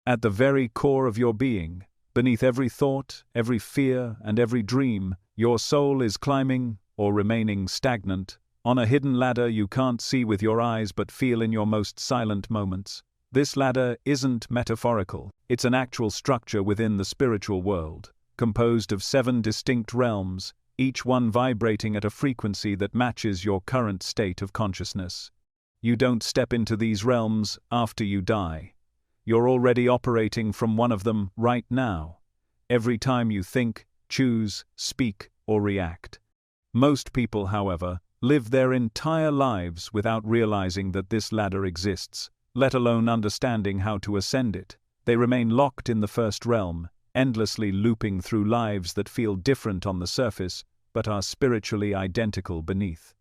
At the very core of your being, beneath every thought, every fear, and every dream, your soul is climbing, or remaining stagnant, on a hidden ladder you can't see with your eyes but feel in your most silent moments. This ladder isn't metaphorical, it's an actual structure within the spiritual world, composed of 7 distinct realms, each one vibrating at a frequency that matches your current state of consciousness. You don't step into these realms after you die. You're already operating from one of them right now, every time you think, choose, speak, or react. Most people, however, live their entire lives without realizing that this ladder exists, let alone understanding how to ascend it. They remain locked in the first realm, endlessly looping through lives that feel different on the surface, but are spiritually identical beneath.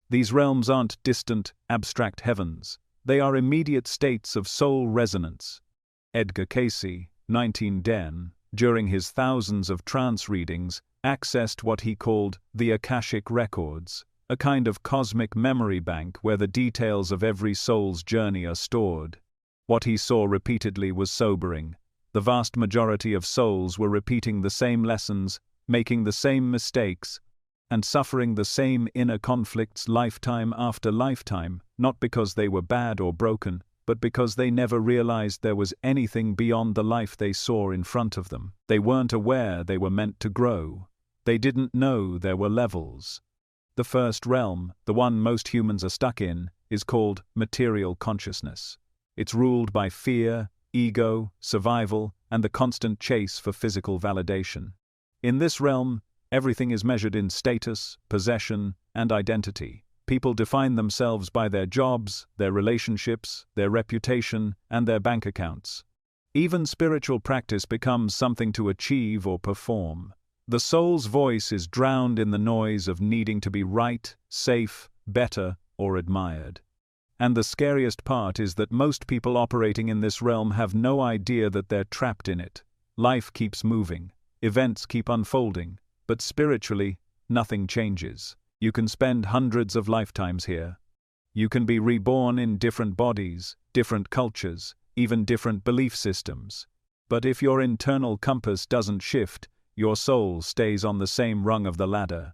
These realms aren't distant, abstract heavens. They are immediate states of soul resonance. Edgar Cayce, 1910, during his thousands of trance readings, accessed what he called the Akashic Records, a kind of cosmic memory bank where the details of every soul's journey are stored. What he saw repeatedly was sobering. The vast majority of souls were repeating the same lessons, making the same mistakes, and suffering the same inner conflicts lifetime after lifetime, not because they were bad or broken, but because they never realized there was anything beyond the life they saw in front of them. They weren't aware they were meant to grow. They didn't know there were levels. The first realm, the one most humans are stuck in, is called material consciousness. It's ruled by fear, ego, survival, and the constant chase for physical validation. In this realm, everything is measured in status, possession, and identity. People define themselves by their jobs, their relationships, their reputation, and their bank accounts. Even spiritual practice becomes something to achieve or perform. The soul's voice is drowned in the noise of needing to be right, safe, better, or admired. And the scariest part is that most people operating in this realm have no idea that they're trapped in it. Life keeps moving, events keep unfolding, but spiritually, nothing changes. You can spend hundreds of lifetimes here. You can be reborn in different bodies, different cultures, even different belief systems. But if your internal compass doesn't shift, your soul stays on the same rung of the ladder.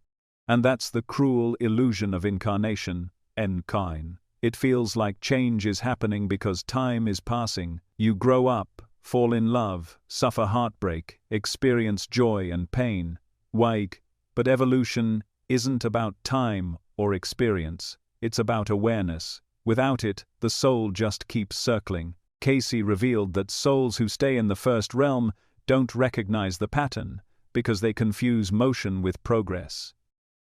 And that's the cruel illusion of incarnation, encarn. It feels like change is happening because time is passing. You grow up, fall in love, suffer heartbreak, experience joy and pain. But evolution isn't about time or experience, it's about awareness. Without it, the soul just keeps circling. Cayce revealed that souls who stay in the first realm don't recognize the pattern, because they confuse motion with progress.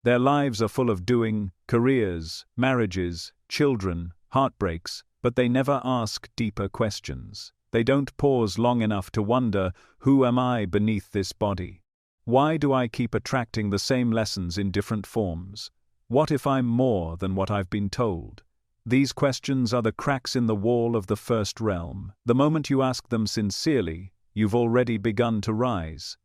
Their lives are full of doing, careers, marriages, children, heartbreaks, but they never ask deeper questions. They don't pause long enough to wonder, who am I beneath this body? Why do I keep attracting the same lessons in different forms? What if I'm more than what I've been told? These questions are the cracks in the wall of the first realm. The moment you ask them sincerely, you've already begun to rise.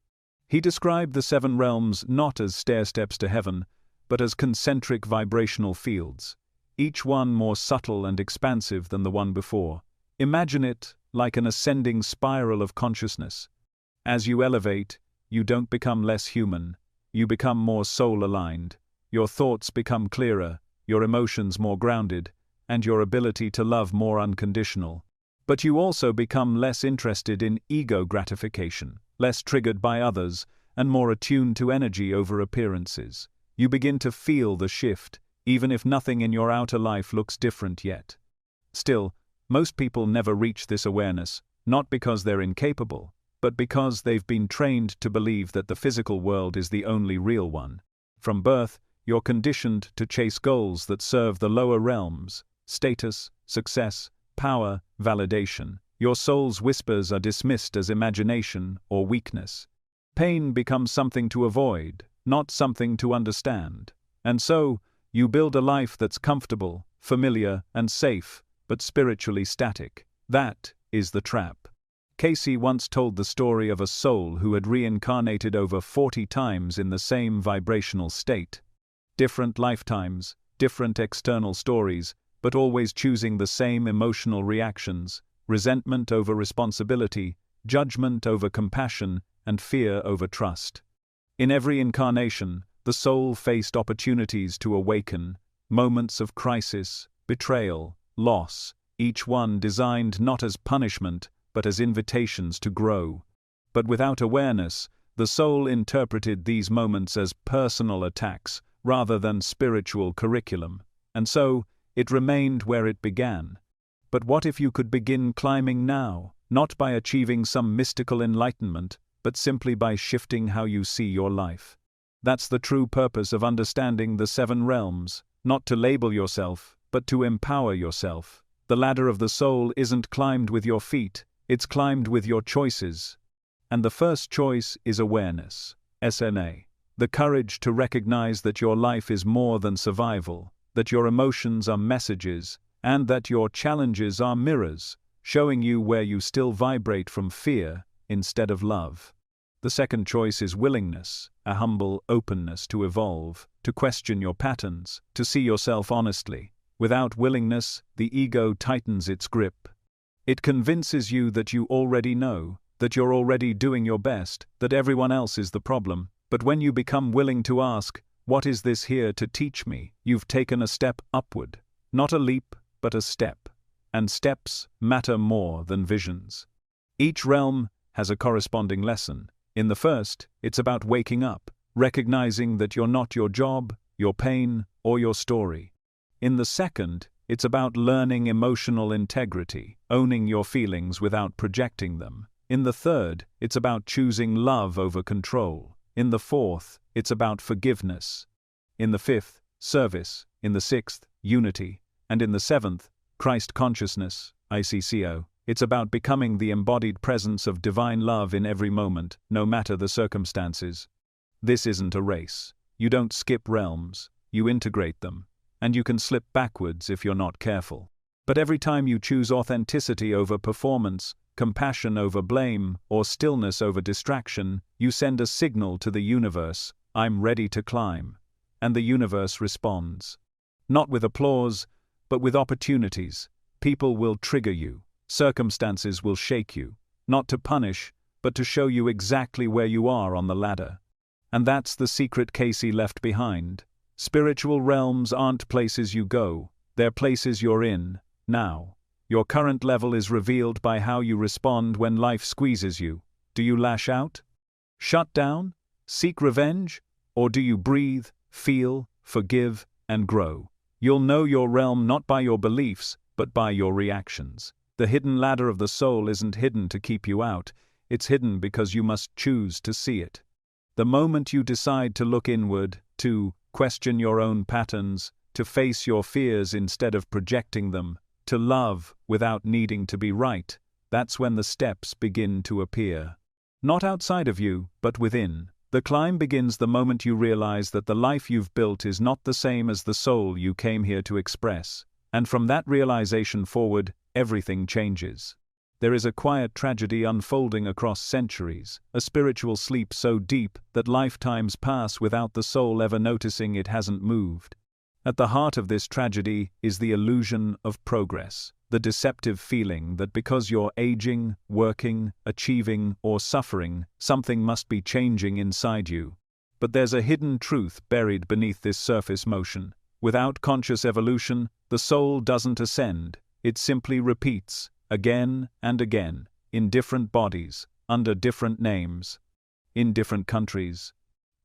He described the 7 realms not as stairsteps to heaven, but as concentric vibrational fields, each one more subtle and expansive than the one before. Imagine it like an ascending spiral of consciousness. As you elevate, you don't become less human, you become more soul-aligned. Your thoughts become clearer, your emotions more grounded, and your ability to love more unconditional. But you also become less interested in ego gratification, less triggered by others, and more attuned to energy over appearances. You begin to feel the shift, even if nothing in your outer life looks different yet. Still, most people never reach this awareness, not because they're incapable, but because they've been trained to believe that the physical world is the only real one. From birth, you're conditioned to chase goals that serve the lower realms: status, success, power, validation. Your soul's whispers are dismissed as imagination or weakness. Pain becomes something to avoid, not something to understand. And so, you build a life that's comfortable, familiar, and safe, but spiritually static. That is the trap. Cayce once told the story of a soul who had reincarnated over 40 times in the same vibrational state. Different lifetimes, different external stories, but always choosing the same emotional reactions: resentment over responsibility, judgment over compassion, and fear over trust. In every incarnation, the soul faced opportunities to awaken, moments of crisis, betrayal, loss, each one designed not as punishment, but as invitations to grow. But without awareness, the soul interpreted these moments as personal attacks rather than spiritual curriculum, and so it remained where it began. But what if you could begin climbing now, not by achieving some mystical enlightenment, but simply by shifting how you see your life? That's the true purpose of understanding the 7 realms, not to label yourself, but to empower yourself. The ladder of the soul isn't climbed with your feet, it's climbed with your choices. And the first choice is awareness, SNA. The courage to recognize that your life is more than survival, that your emotions are messages, and that your challenges are mirrors, showing you where you still vibrate from fear instead of love. The second choice is willingness, a humble openness to evolve, to question your patterns, to see yourself honestly. Without willingness, the ego tightens its grip. It convinces you that you already know, that you're already doing your best, that everyone else is the problem. But when you become willing to ask, "What is this here to teach me?" you've taken a step upward. Not a leap, but a step. And steps matter more than visions. Each realm has a corresponding lesson. In the first, it's about waking up, recognizing that you're not your job, your pain, or your story. In the second, it's about learning emotional integrity, owning your feelings without projecting them. In the third, it's about choosing love over control. In the fourth, it's about forgiveness. In the fifth, service. In the sixth, unity. And in the seventh, Christ consciousness, ICCO. It's about becoming the embodied presence of divine love in every moment, no matter the circumstances. This isn't a race. You don't skip realms, you integrate them. And you can slip backwards if you're not careful. But every time you choose authenticity over performance, compassion over blame, or stillness over distraction, you send a signal to the universe, "I'm ready to climb." And the universe responds. Not with applause, but with opportunities. People will trigger you. Circumstances will shake you. Not to punish, but to show you exactly where you are on the ladder. And that's the secret Casey left behind. Spiritual realms aren't places you go, they're places you're in, now. Your current level is revealed by how you respond when life squeezes you. Do you lash out? Shut down? Seek revenge? Or do you breathe, feel, forgive, and grow? You'll know your realm not by your beliefs, but by your reactions. The hidden ladder of the soul isn't hidden to keep you out, it's hidden because you must choose to see it. The moment you decide to look inward, to question your own patterns, to face your fears instead of projecting them, to love without needing to be right, that's when the steps begin to appear. Not outside of you, but within. The climb begins the moment you realize that the life you've built is not the same as the soul you came here to express. And from that realization forward, everything changes. There is a quiet tragedy unfolding across centuries, a spiritual sleep so deep that lifetimes pass without the soul ever noticing it hasn't moved. At the heart of this tragedy is the illusion of progress, the deceptive feeling that because you're aging, working, achieving, or suffering, something must be changing inside you. But there's a hidden truth buried beneath this surface motion. Without conscious evolution, the soul doesn't ascend, it simply repeats, again and again, in different bodies, under different names, in different countries,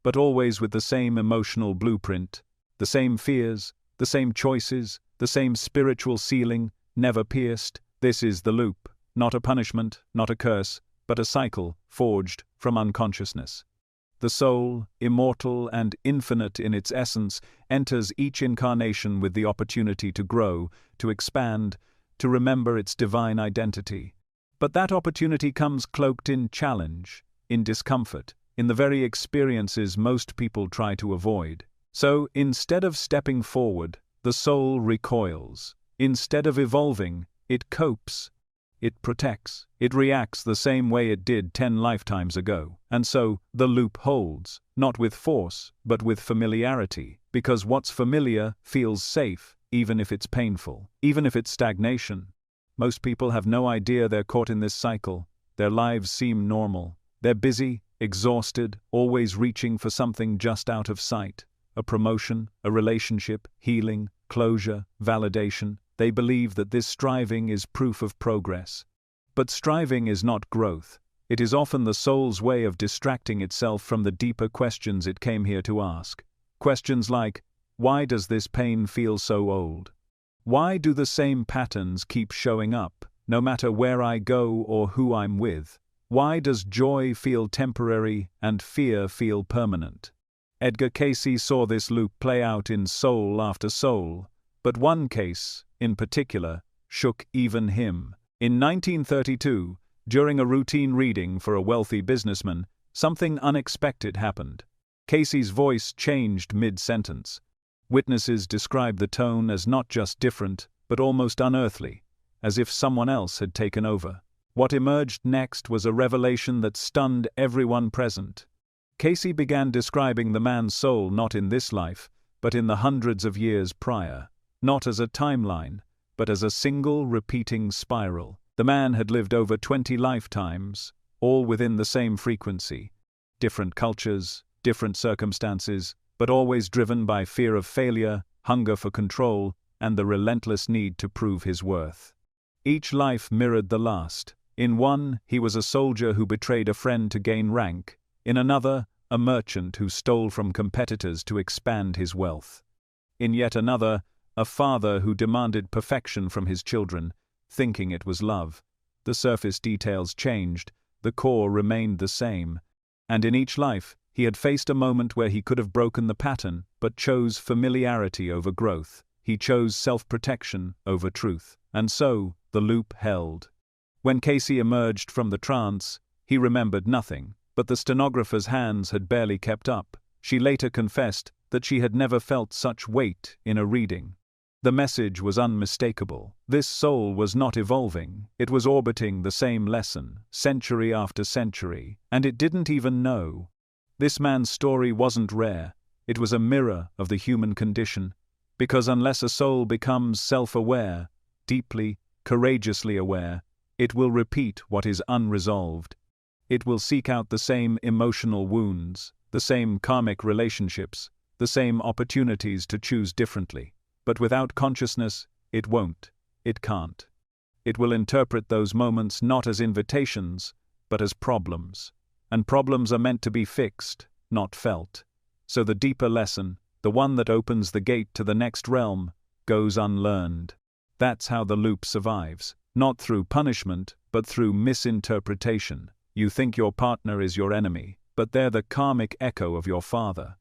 but always with the same emotional blueprint, the same fears, the same choices, the same spiritual ceiling, never pierced. This is the loop, not a punishment, not a curse, but a cycle forged from unconsciousness. The soul, immortal and infinite in its essence, enters each incarnation with the opportunity to grow, to expand, to remember its divine identity. But that opportunity comes cloaked in challenge, in discomfort, in the very experiences most people try to avoid. So, instead of stepping forward, the soul recoils. Instead of evolving, it copes. It protects. It reacts the same way it did 10 lifetimes ago. And so, the loop holds, not with force, but with familiarity, because what's familiar feels safe, even if it's painful, even if it's stagnation. Most people have no idea they're caught in this cycle. Their lives seem normal. They're busy, exhausted, always reaching for something just out of sight. A promotion, a relationship, healing, closure, validation. They believe that this striving is proof of progress. But striving is not growth. It is often the soul's way of distracting itself from the deeper questions it came here to ask. Questions like, why does this pain feel so old? Why do the same patterns keep showing up, no matter where I go or who I'm with? Why does joy feel temporary and fear feel permanent? Edgar Cayce saw this loop play out in soul after soul, but one case, in particular, shook even him. In 1932, during a routine reading for a wealthy businessman, something unexpected happened. Cayce's voice changed mid-sentence. Witnesses described the tone as not just different, but almost unearthly, as if someone else had taken over. What emerged next was a revelation that stunned everyone present. Cayce began describing the man's soul not in this life, but in the hundreds of years prior. Not as a timeline, but as a single repeating spiral. The man had lived over 20 lifetimes, all within the same frequency. Different cultures, different circumstances, but always driven by fear of failure, hunger for control, and the relentless need to prove his worth. Each life mirrored the last. In one, he was a soldier who betrayed a friend to gain rank. In another, a merchant who stole from competitors to expand his wealth. In yet another, a father who demanded perfection from his children, thinking it was love. The surface details changed, the core remained the same. And in each life, he had faced a moment where he could have broken the pattern, but chose familiarity over growth. He chose self-protection over truth. And so, the loop held. When Cayce emerged from the trance, he remembered nothing, but the stenographer's hands had barely kept up. She later confessed that she had never felt such weight in a reading. The message was unmistakable. This soul was not evolving, it was orbiting the same lesson, century after century, and it didn't even know. This man's story wasn't rare, it was a mirror of the human condition, because unless a soul becomes self-aware, deeply, courageously aware, it will repeat what is unresolved. It will seek out the same emotional wounds, the same karmic relationships, the same opportunities to choose differently. But without consciousness, it won't, it can't. It will interpret those moments not as invitations, but as problems. And problems are meant to be fixed, not felt. So the deeper lesson, the one that opens the gate to the next realm, goes unlearned. That's how the loop survives, not through punishment, but through misinterpretation. You think your partner is your enemy, but they're the karmic echo of your father.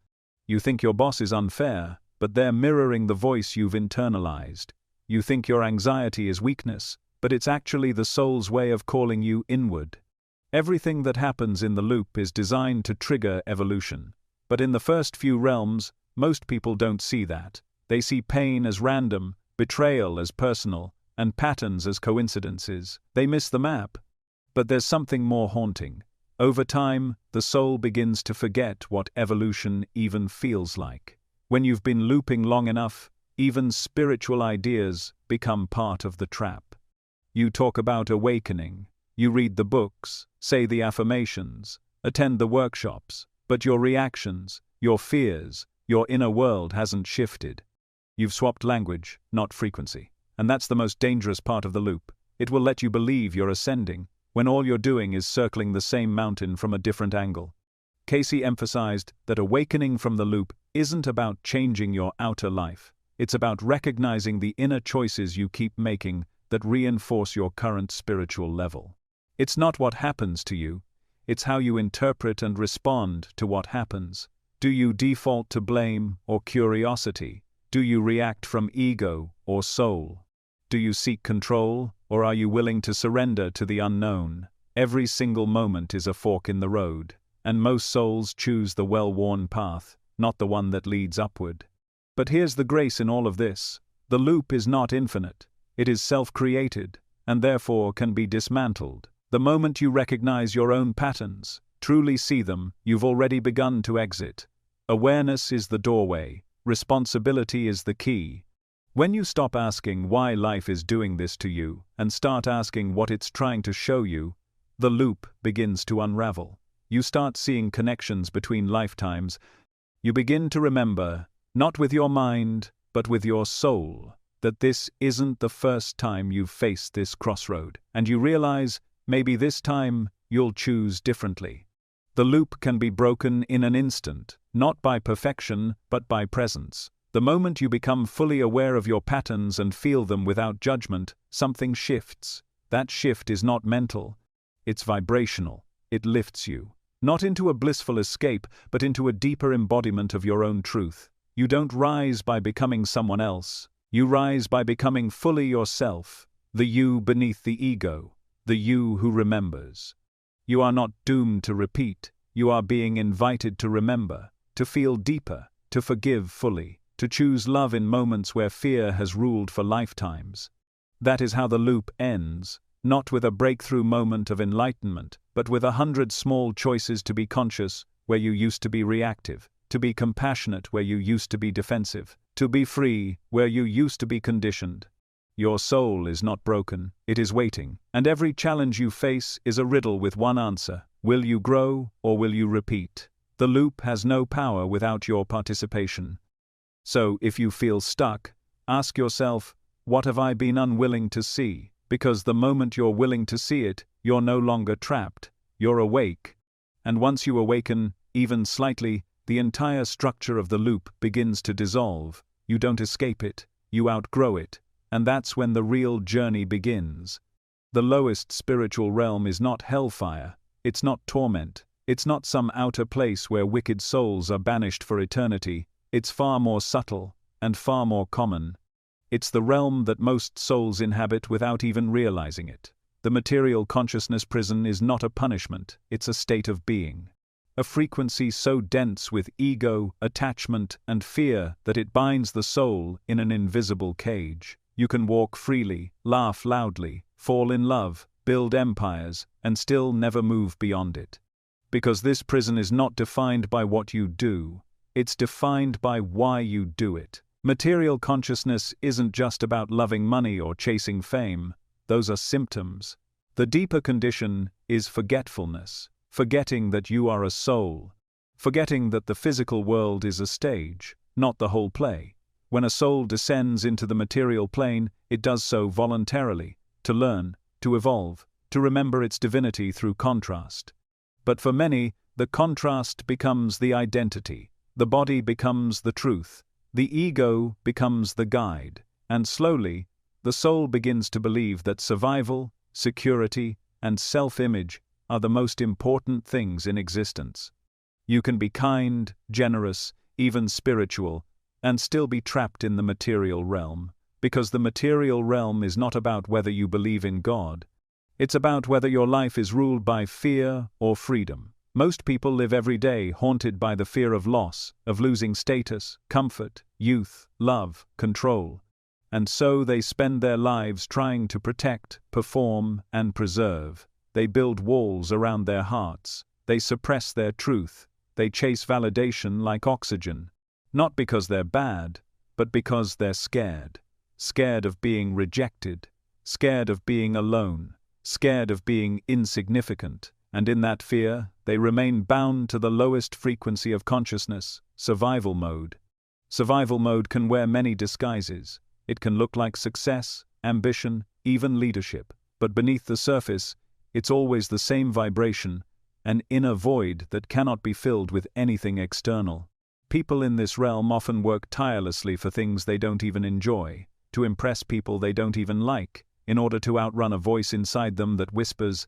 You think your boss is unfair, but they're mirroring the voice you've internalized. You think your anxiety is weakness, but it's actually the soul's way of calling you inward. Everything that happens in the loop is designed to trigger evolution. But in the first few realms, most people don't see that. They see pain as random, betrayal as personal, and patterns as coincidences. They miss the map. But there's something more haunting. Over time, the soul begins to forget what evolution even feels like. When you've been looping long enough, even spiritual ideas become part of the trap. You talk about awakening, you read the books, say the affirmations, attend the workshops, but your reactions, your fears, your inner world hasn't shifted. You've swapped language, not frequency. And that's the most dangerous part of the loop. It will let you believe you're ascending, when all you're doing is circling the same mountain from a different angle. Cayce emphasized that awakening from the loop isn't about changing your outer life. It's about recognizing the inner choices you keep making that reinforce your current spiritual level. It's not what happens to you, it's how you interpret and respond to what happens. Do you default to blame or curiosity? Do you react from ego or soul? Do you seek control, or are you willing to surrender to the unknown? Every single moment is a fork in the road, and most souls choose the well-worn path, not the one that leads upward. But here's the grace in all of this. The loop is not infinite. It is self-created, and therefore can be dismantled. The moment you recognize your own patterns, truly see them, you've already begun to exit. Awareness is the doorway. Responsibility is the key. When you stop asking why life is doing this to you and start asking what it's trying to show you, the loop begins to unravel. You start seeing connections between lifetimes. You begin to remember, not with your mind, but with your soul, that this isn't the first time you've faced this crossroad, and you realize, maybe this time, you'll choose differently. The loop can be broken in an instant, not by perfection, but by presence. The moment you become fully aware of your patterns and feel them without judgment, something shifts. That shift is not mental, it's vibrational. It lifts you, not into a blissful escape, but into a deeper embodiment of your own truth. You don't rise by becoming someone else. You rise by becoming fully yourself, the you beneath the ego, the you who remembers. You are not doomed to repeat. You are being invited to remember, to feel deeper, to forgive fully, to choose love in moments where fear has ruled for lifetimes. That is how the loop ends, not with a breakthrough moment of enlightenment, but with 100 small choices to be conscious where you used to be reactive, to be compassionate where you used to be defensive, to be free where you used to be conditioned. Your soul is not broken, it is waiting, and every challenge you face is a riddle with one answer. Will you grow, or will you repeat? The loop has no power without your participation. So, if you feel stuck, ask yourself, what have I been unwilling to see? Because the moment you're willing to see it, you're no longer trapped, you're awake. And once you awaken, even slightly, the entire structure of the loop begins to dissolve. You don't escape it, you outgrow it, and that's when the real journey begins. The lowest spiritual realm is not hellfire, it's not torment, it's not some outer place where wicked souls are banished for eternity. It's far more subtle, and far more common. It's the realm that most souls inhabit without even realizing it. The material consciousness prison is not a punishment, it's a state of being. A frequency so dense with ego, attachment, and fear that it binds the soul in an invisible cage. You can walk freely, laugh loudly, fall in love, build empires, and still never move beyond it. Because this prison is not defined by what you do. It's defined by why you do it. Material consciousness isn't just about loving money or chasing fame. Those are symptoms. The deeper condition is forgetfulness, forgetting that you are a soul, forgetting that the physical world is a stage, not the whole play. When a soul descends into the material plane, it does so voluntarily, to learn, to evolve, to remember its divinity through contrast. But for many, the contrast becomes the identity. The body becomes the truth, the ego becomes the guide, and slowly, the soul begins to believe that survival, security, and self-image are the most important things in existence. You can be kind, generous, even spiritual, and still be trapped in the material realm, because the material realm is not about whether you believe in God. It's about whether your life is ruled by fear or freedom. Most people live every day haunted by the fear of loss, of losing status, comfort, youth, love, control. And so they spend their lives trying to protect, perform, and preserve. They build walls around their hearts. They suppress their truth. They chase validation like oxygen. Not because they're bad, but because they're scared. Scared of being rejected. Scared of being alone. Scared of being insignificant. And in that fear, they remain bound to the lowest frequency of consciousness, survival mode. Survival mode can wear many disguises. It can look like success, ambition, even leadership. But beneath the surface, it's always the same vibration, an inner void that cannot be filled with anything external. People in this realm often work tirelessly for things they don't even enjoy, to impress people they don't even like, in order to outrun a voice inside them that whispers,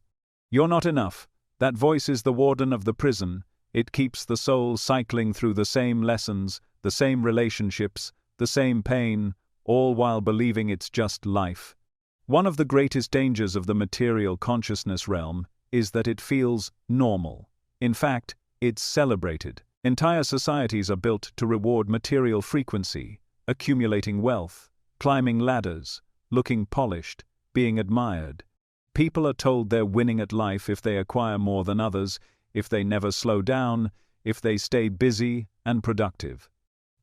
"You're not enough." That voice is the warden of the prison. It keeps the soul cycling through the same lessons, the same relationships, the same pain, all while believing it's just life. One of the greatest dangers of the material consciousness realm is that it feels normal. In fact, it's celebrated. Entire societies are built to reward material frequency, accumulating wealth, climbing ladders, looking polished, being admired. People are told they're winning at life if they acquire more than others, if they never slow down, if they stay busy and productive.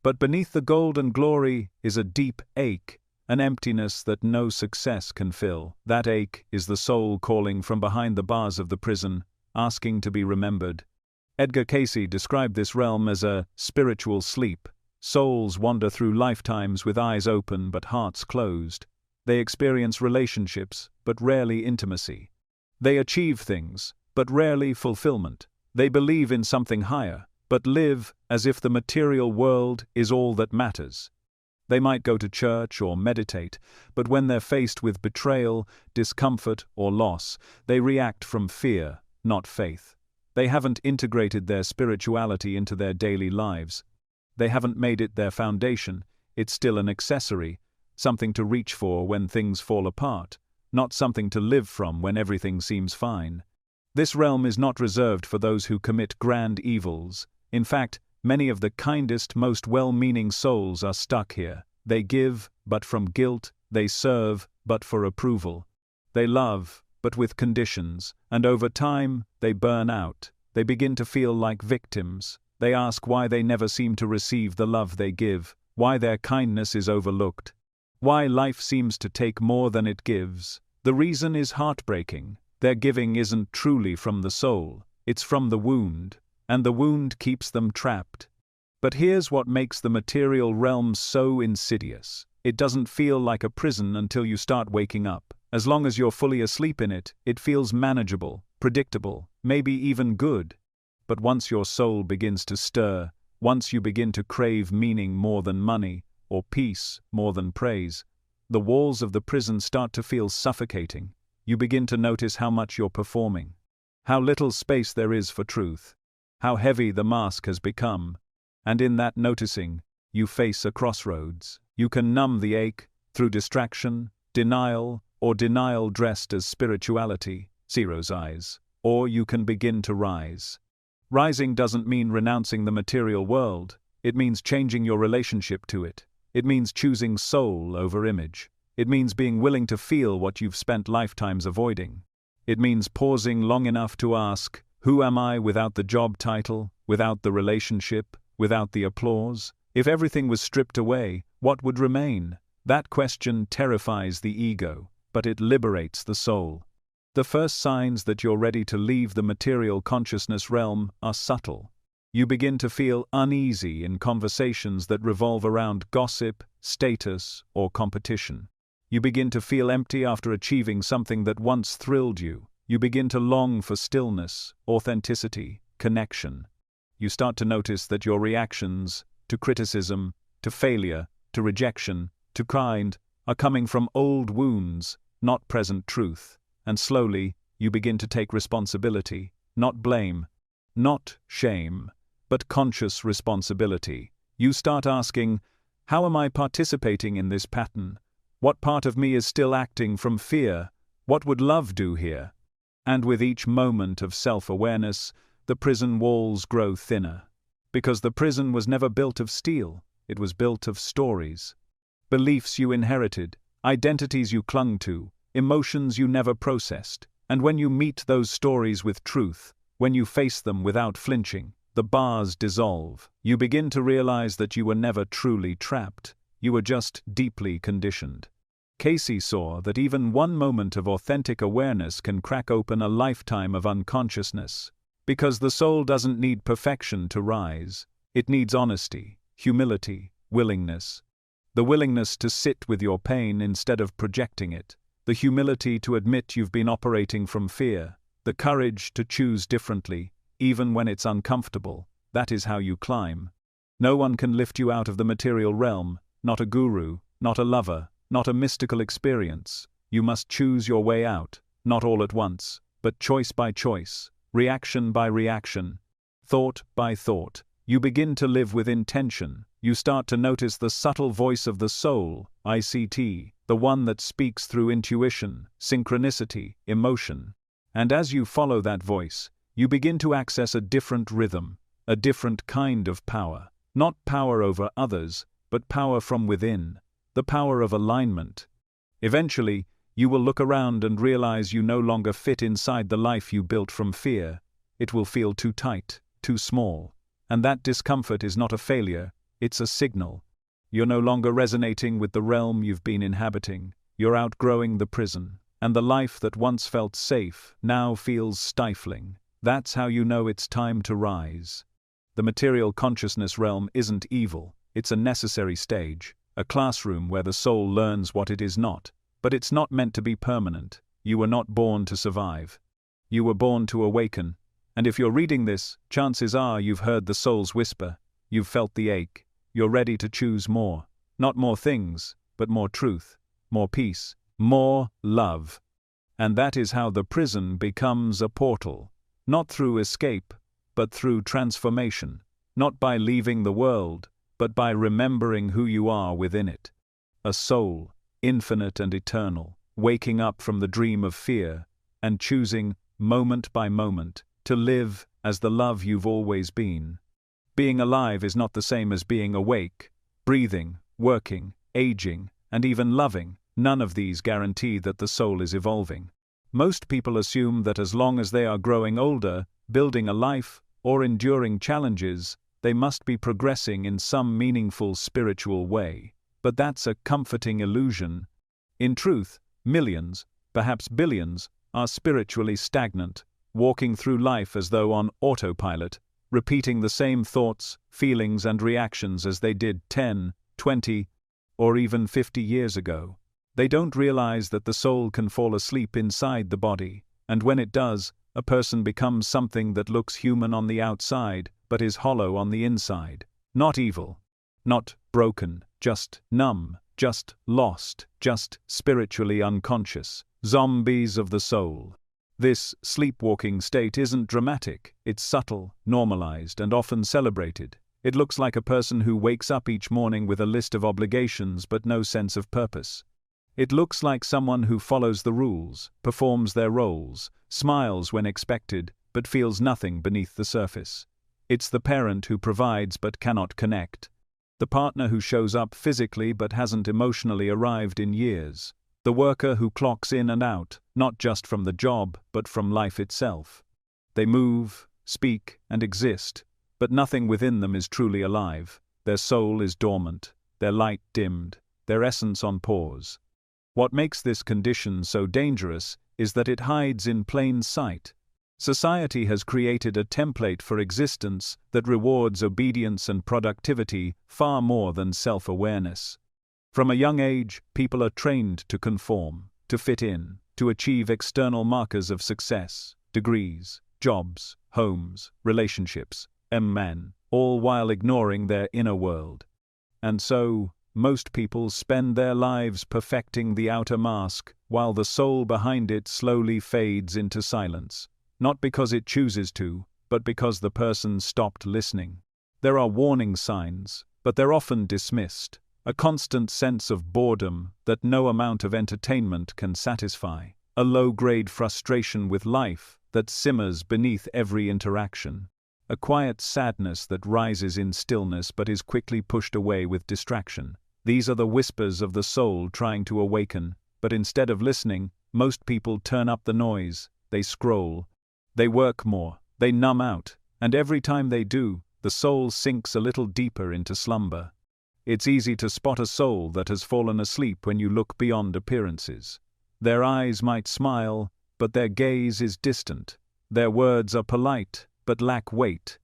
But beneath the golden glory is a deep ache, an emptiness that no success can fill. That ache is the soul calling from behind the bars of the prison, asking to be remembered. Edgar Cayce described this realm as a spiritual sleep. Souls wander through lifetimes with eyes open but hearts closed. They experience relationships, but rarely intimacy. They achieve things, but rarely fulfillment. They believe in something higher, but live as if the material world is all that matters. They might go to church or meditate, but when they're faced with betrayal, discomfort, or loss, they react from fear, not faith. They haven't integrated their spirituality into their daily lives. They haven't made it their foundation. It's still an accessory, something to reach for when things fall apart, not something to live from when everything seems fine. This realm is not reserved for those who commit grand evils. In fact, many of the kindest, most well-meaning souls are stuck here. They give, but from guilt. They serve, but for approval. They love, but with conditions. And over time, they burn out. They begin to feel like victims. They ask why they never seem to receive the love they give, why their kindness is overlooked, why life seems to take more than it gives. The reason is heartbreaking. Their giving isn't truly from the soul, it's from the wound, and the wound keeps them trapped. But here's what makes the material realm so insidious. It doesn't feel like a prison until you start waking up. As long as you're fully asleep in it, it feels manageable, predictable, maybe even good. But once your soul begins to stir, once you begin to crave meaning more than money, or peace more than praise, the walls of the prison start to feel suffocating. You begin to notice how much you're performing, how little space there is for truth, how heavy the mask has become. And in that noticing, you face a crossroads. You can numb the ache through distraction, denial, or denial dressed as spirituality, Zero's eyes, or you can begin to rise. Rising doesn't mean renouncing the material world. It means changing your relationship to it. It means choosing soul over image. It means being willing to feel what you've spent lifetimes avoiding. It means pausing long enough to ask, who am I without the job title, without the relationship, without the applause? If everything was stripped away, what would remain? That question terrifies the ego, but it liberates the soul. The first signs that you're ready to leave the material consciousness realm are subtle. You begin to feel uneasy in conversations that revolve around gossip, status, or competition. You begin to feel empty after achieving something that once thrilled you. You begin to long for stillness, authenticity, connection. You start to notice that your reactions to criticism, to failure, to rejection, to kind, are coming from old wounds, not present truth. And slowly, you begin to take responsibility, not blame, not shame, but conscious responsibility. You start asking, how am I participating in this pattern? What part of me is still acting from fear? What would love do here? And with each moment of self-awareness, the prison walls grow thinner. Because the prison was never built of steel, it was built of stories. Beliefs you inherited, identities you clung to, emotions you never processed. And when you meet those stories with truth, when you face them without flinching, the bars dissolve. You begin to realize that you were never truly trapped. You were just deeply conditioned. Cayce saw that even one moment of authentic awareness can crack open a lifetime of unconsciousness. Because the soul doesn't need perfection to rise. It needs honesty, humility, willingness. The willingness to sit with your pain instead of projecting it. The humility to admit you've been operating from fear. The courage to choose differently, even when it's uncomfortable. That is how you climb. No one can lift you out of the material realm, not a guru, not a lover, not a mystical experience. You must choose your way out, not all at once, but choice by choice, reaction by reaction, thought by thought. You begin to live with intention. You start to notice the subtle voice of the soul, ICT, the one that speaks through intuition, synchronicity, emotion. And as you follow that voice, you begin to access a different rhythm, a different kind of power. Not power over others, but power from within, the power of alignment. Eventually, you will look around and realize you no longer fit inside the life you built from fear. It will feel too tight, too small. And that discomfort is not a failure, it's a signal. You're no longer resonating with the realm you've been inhabiting. You're outgrowing the prison, and the life that once felt safe now feels stifling. That's how you know it's time to rise. The material consciousness realm isn't evil, it's a necessary stage, a classroom where the soul learns what it is not. But it's not meant to be permanent. You were not born to survive. You were born to awaken. And if you're reading this, chances are you've heard the soul's whisper, you've felt the ache, you're ready to choose more. Not more things, but more truth, more peace, more love. And that is how the prison becomes a portal. Not through escape, but through transformation. Not by leaving the world, but by remembering who you are within it. A soul, infinite and eternal, waking up from the dream of fear, and choosing, moment by moment, to live as the love you've always been. Being alive is not the same as being awake, breathing, working, aging, and even loving. None of these guarantee that the soul is evolving. Most people assume that as long as they are growing older, building a life, or enduring challenges, they must be progressing in some meaningful spiritual way. But that's a comforting illusion. In truth, millions, perhaps billions, are spiritually stagnant, walking through life as though on autopilot, repeating the same thoughts, feelings and reactions as they did 10, 20, or even 50 years ago. They don't realize that the soul can fall asleep inside the body, and when it does, a person becomes something that looks human on the outside, but is hollow on the inside. Not evil, not broken, just numb, just lost, just spiritually unconscious. Zombies of the soul. This sleepwalking state isn't dramatic, it's subtle, normalized, and often celebrated. It looks like a person who wakes up each morning with a list of obligations but no sense of purpose. It looks like someone who follows the rules, performs their roles, smiles when expected, but feels nothing beneath the surface. It's the parent who provides but cannot connect. The partner who shows up physically but hasn't emotionally arrived in years. The worker who clocks in and out, not just from the job, but from life itself. They move, speak, and exist, but nothing within them is truly alive. Their soul is dormant, their light dimmed, their essence on pause. What makes this condition so dangerous is that it hides in plain sight. Society has created a template for existence that rewards obedience and productivity far more than self-awareness. From a young age, people are trained to conform, to fit in, to achieve external markers of success, degrees, jobs, homes, relationships, and men, all while ignoring their inner world. And so, most people spend their lives perfecting the outer mask, while the soul behind it slowly fades into silence. Not because it chooses to, but because the person stopped listening. There are warning signs, but they're often dismissed. A constant sense of boredom that no amount of entertainment can satisfy. A low-grade frustration with life that simmers beneath every interaction. A quiet sadness that rises in stillness but is quickly pushed away with distraction. These are the whispers of the soul trying to awaken, but instead of listening, most people turn up the noise, they scroll, they work more, they numb out, and every time they do, the soul sinks a little deeper into slumber. It's easy to spot a soul that has fallen asleep when you look beyond appearances. Their eyes might smile, but their gaze is distant. Their words are polite, but lack weight.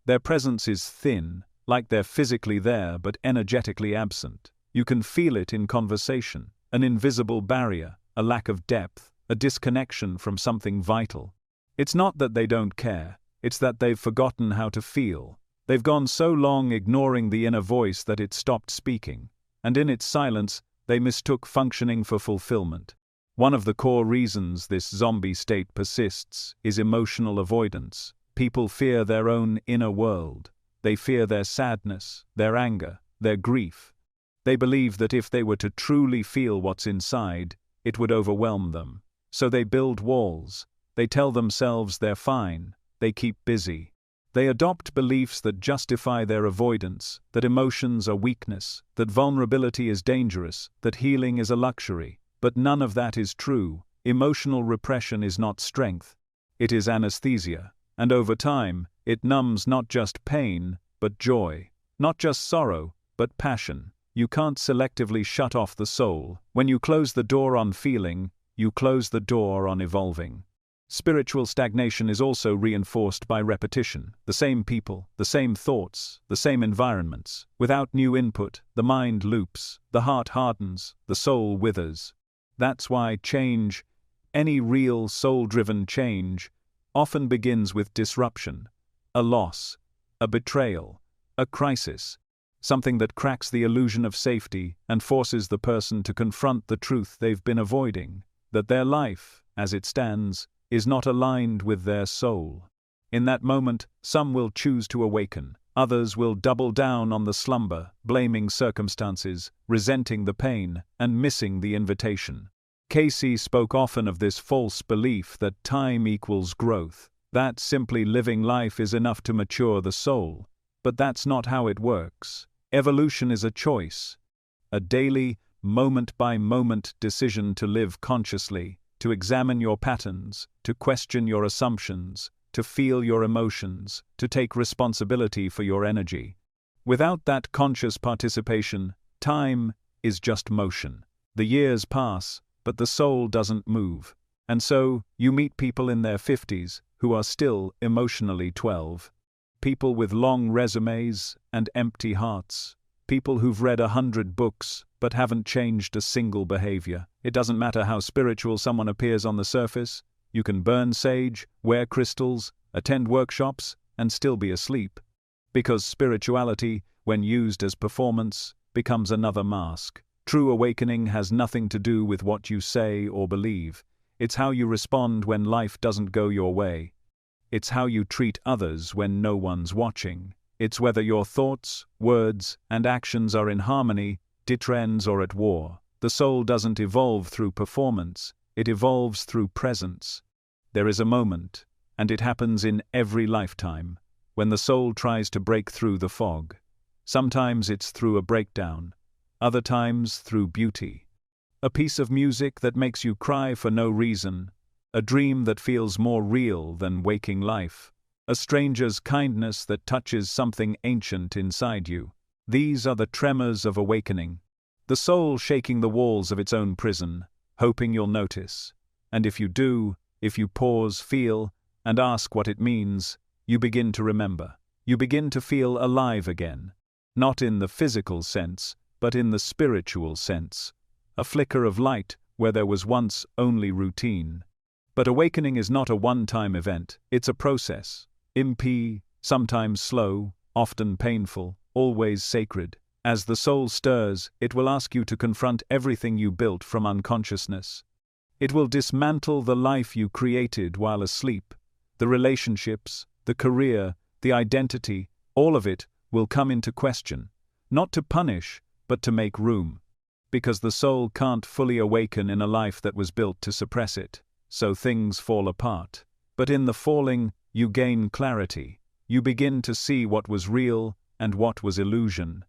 Their presence is thin, like they're physically there but energetically absent. You can feel it in conversation, an invisible barrier, a lack of depth, a disconnection from something vital. It's not that they don't care, it's that they've forgotten how to feel. They've gone so long ignoring the inner voice that it stopped speaking, and in its silence, they mistook functioning for fulfillment. One of the core reasons this zombie state persists is emotional avoidance. People fear their own inner world. They fear their sadness, their anger, their grief. They believe that if they were to truly feel what's inside, it would overwhelm them. So they build walls. They tell themselves they're fine. They keep busy. They adopt beliefs that justify their avoidance, that emotions are weakness, that vulnerability is dangerous, that healing is a luxury. But none of that is true. Emotional repression is not strength. It is anesthesia. And over time, it numbs not just pain, but joy. Not just sorrow, but passion. You can't selectively shut off the soul. When you close the door on feeling, you close the door on evolving. Spiritual stagnation is also reinforced by repetition. The same people, the same thoughts, the same environments. Without new input, the mind loops, the heart hardens, the soul withers. That's why change, any real soul-driven change, often begins with disruption, a loss, a betrayal, a crisis, something that cracks the illusion of safety and forces the person to confront the truth they've been avoiding, that their life, as it stands, is not aligned with their soul. In that moment, some will choose to awaken, others will double down on the slumber, blaming circumstances, resenting the pain, and missing the invitation. Casey spoke often of this false belief that time equals growth, that simply living life is enough to mature the soul. But that's not how it works. Evolution is a choice, a daily, moment-by-moment decision to live consciously, to examine your patterns, to question your assumptions, to feel your emotions, to take responsibility for your energy. Without that conscious participation, time is just motion. The years pass, but the soul doesn't move. And so, you meet people in their 50s who are still emotionally 12. People with long resumes and empty hearts. People who've read 100 books but haven't changed a single behavior. It doesn't matter how spiritual someone appears on the surface. You can burn sage, wear crystals, attend workshops, and still be asleep. Because spirituality, when used as performance, becomes another mask. True awakening has nothing to do with what you say or believe. It's how you respond when life doesn't go your way. It's how you treat others when no one's watching. It's whether your thoughts, words, and actions are in harmony, trends or at war. The soul doesn't evolve through performance, it evolves through presence. There is a moment, and it happens in every lifetime, when the soul tries to break through the fog. Sometimes it's through a breakdown, other times through beauty. A piece of music that makes you cry for no reason, a dream that feels more real than waking life, a stranger's kindness that touches something ancient inside you. These are the tremors of awakening, the soul shaking the walls of its own prison, hoping you'll notice. And if you do, if you pause, feel, and ask what it means, you begin to remember. You begin to feel alive again. Not in the physical sense, but in the spiritual sense. A flicker of light where there was once only routine. But awakening is not a one-time event, it's a process. Sometimes slow, often painful, always sacred. As the soul stirs, it will ask you to confront everything you built from unconsciousness. It will dismantle the life you created while asleep. The relationships, the career, the identity, all of it will come into question. Not to punish, but to make room. Because the soul can't fully awaken in a life that was built to suppress it. So things fall apart. But in the falling, you gain clarity. You begin to see what was real and what was illusion.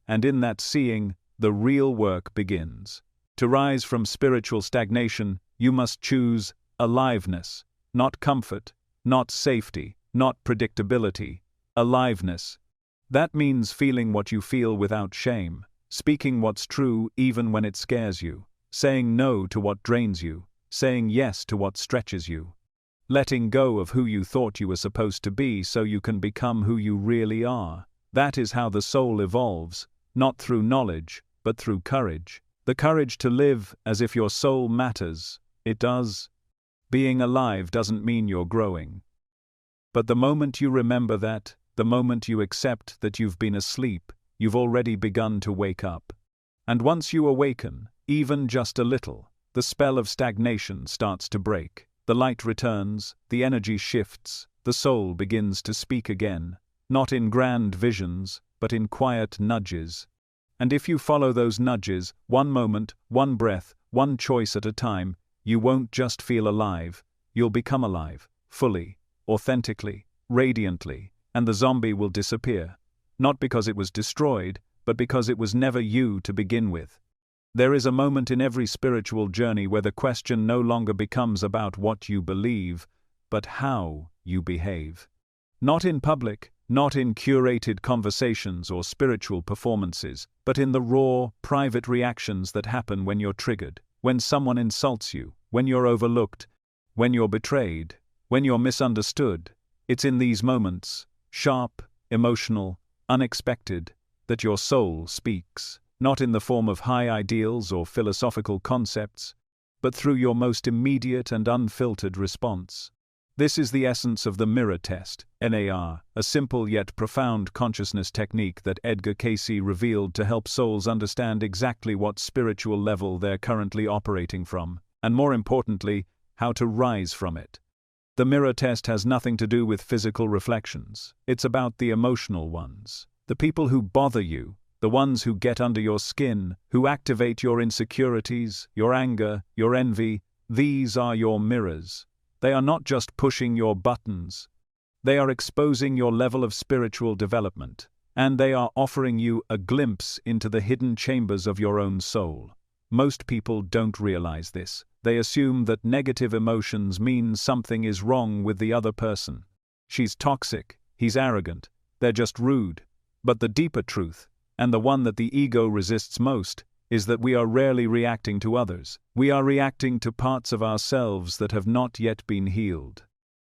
And in that seeing, the real work begins. To rise from spiritual stagnation, you must choose aliveness, not comfort, not safety, not predictability, aliveness. That means feeling what you feel without shame, speaking what's true even when it scares you, saying no to what drains you, saying yes to what stretches you. Letting go of who you thought you were supposed to be so you can become who you really are. That is how the soul evolves, not through knowledge, but through courage. The courage to live as if your soul matters. It does. Being alive doesn't mean you're growing. But the moment you remember that, the moment you accept that you've been asleep, you've already begun to wake up. And once you awaken, even just a little, the spell of stagnation starts to break. The light returns, the energy shifts, the soul begins to speak again, not in grand visions, but in quiet nudges. And if you follow those nudges, one moment, one breath, one choice at a time, you won't just feel alive, you'll become alive, fully, authentically, radiantly, and the zombie will disappear. Not because it was destroyed, but because it was never you to begin with. There is a moment in every spiritual journey where the question no longer becomes about what you believe, but how you behave. Not in public, not in curated conversations or spiritual performances, but in the raw, private reactions that happen when you're triggered, when someone insults you, when you're overlooked, when you're betrayed, when you're misunderstood. It's in these moments, sharp, emotional, unexpected, that your soul speaks, not in the form of high ideals or philosophical concepts, but through your most immediate and unfiltered response. This is the essence of the mirror test, NAR, a simple yet profound consciousness technique that Edgar Cayce revealed to help souls understand exactly what spiritual level they're currently operating from, and more importantly, how to rise from it. The mirror test has nothing to do with physical reflections. It's about the emotional ones. The people who bother you, the ones who get under your skin, who activate your insecurities, your anger, your envy, these are your mirrors. They are not just pushing your buttons. They are exposing your level of spiritual development, and they are offering you a glimpse into the hidden chambers of your own soul. Most people don't realize this. They assume that negative emotions mean something is wrong with the other person. She's toxic, he's arrogant, they're just rude. But the deeper truth, and the one that the ego resists most, is that we are rarely reacting to others. We are reacting to parts of ourselves that have not yet been healed.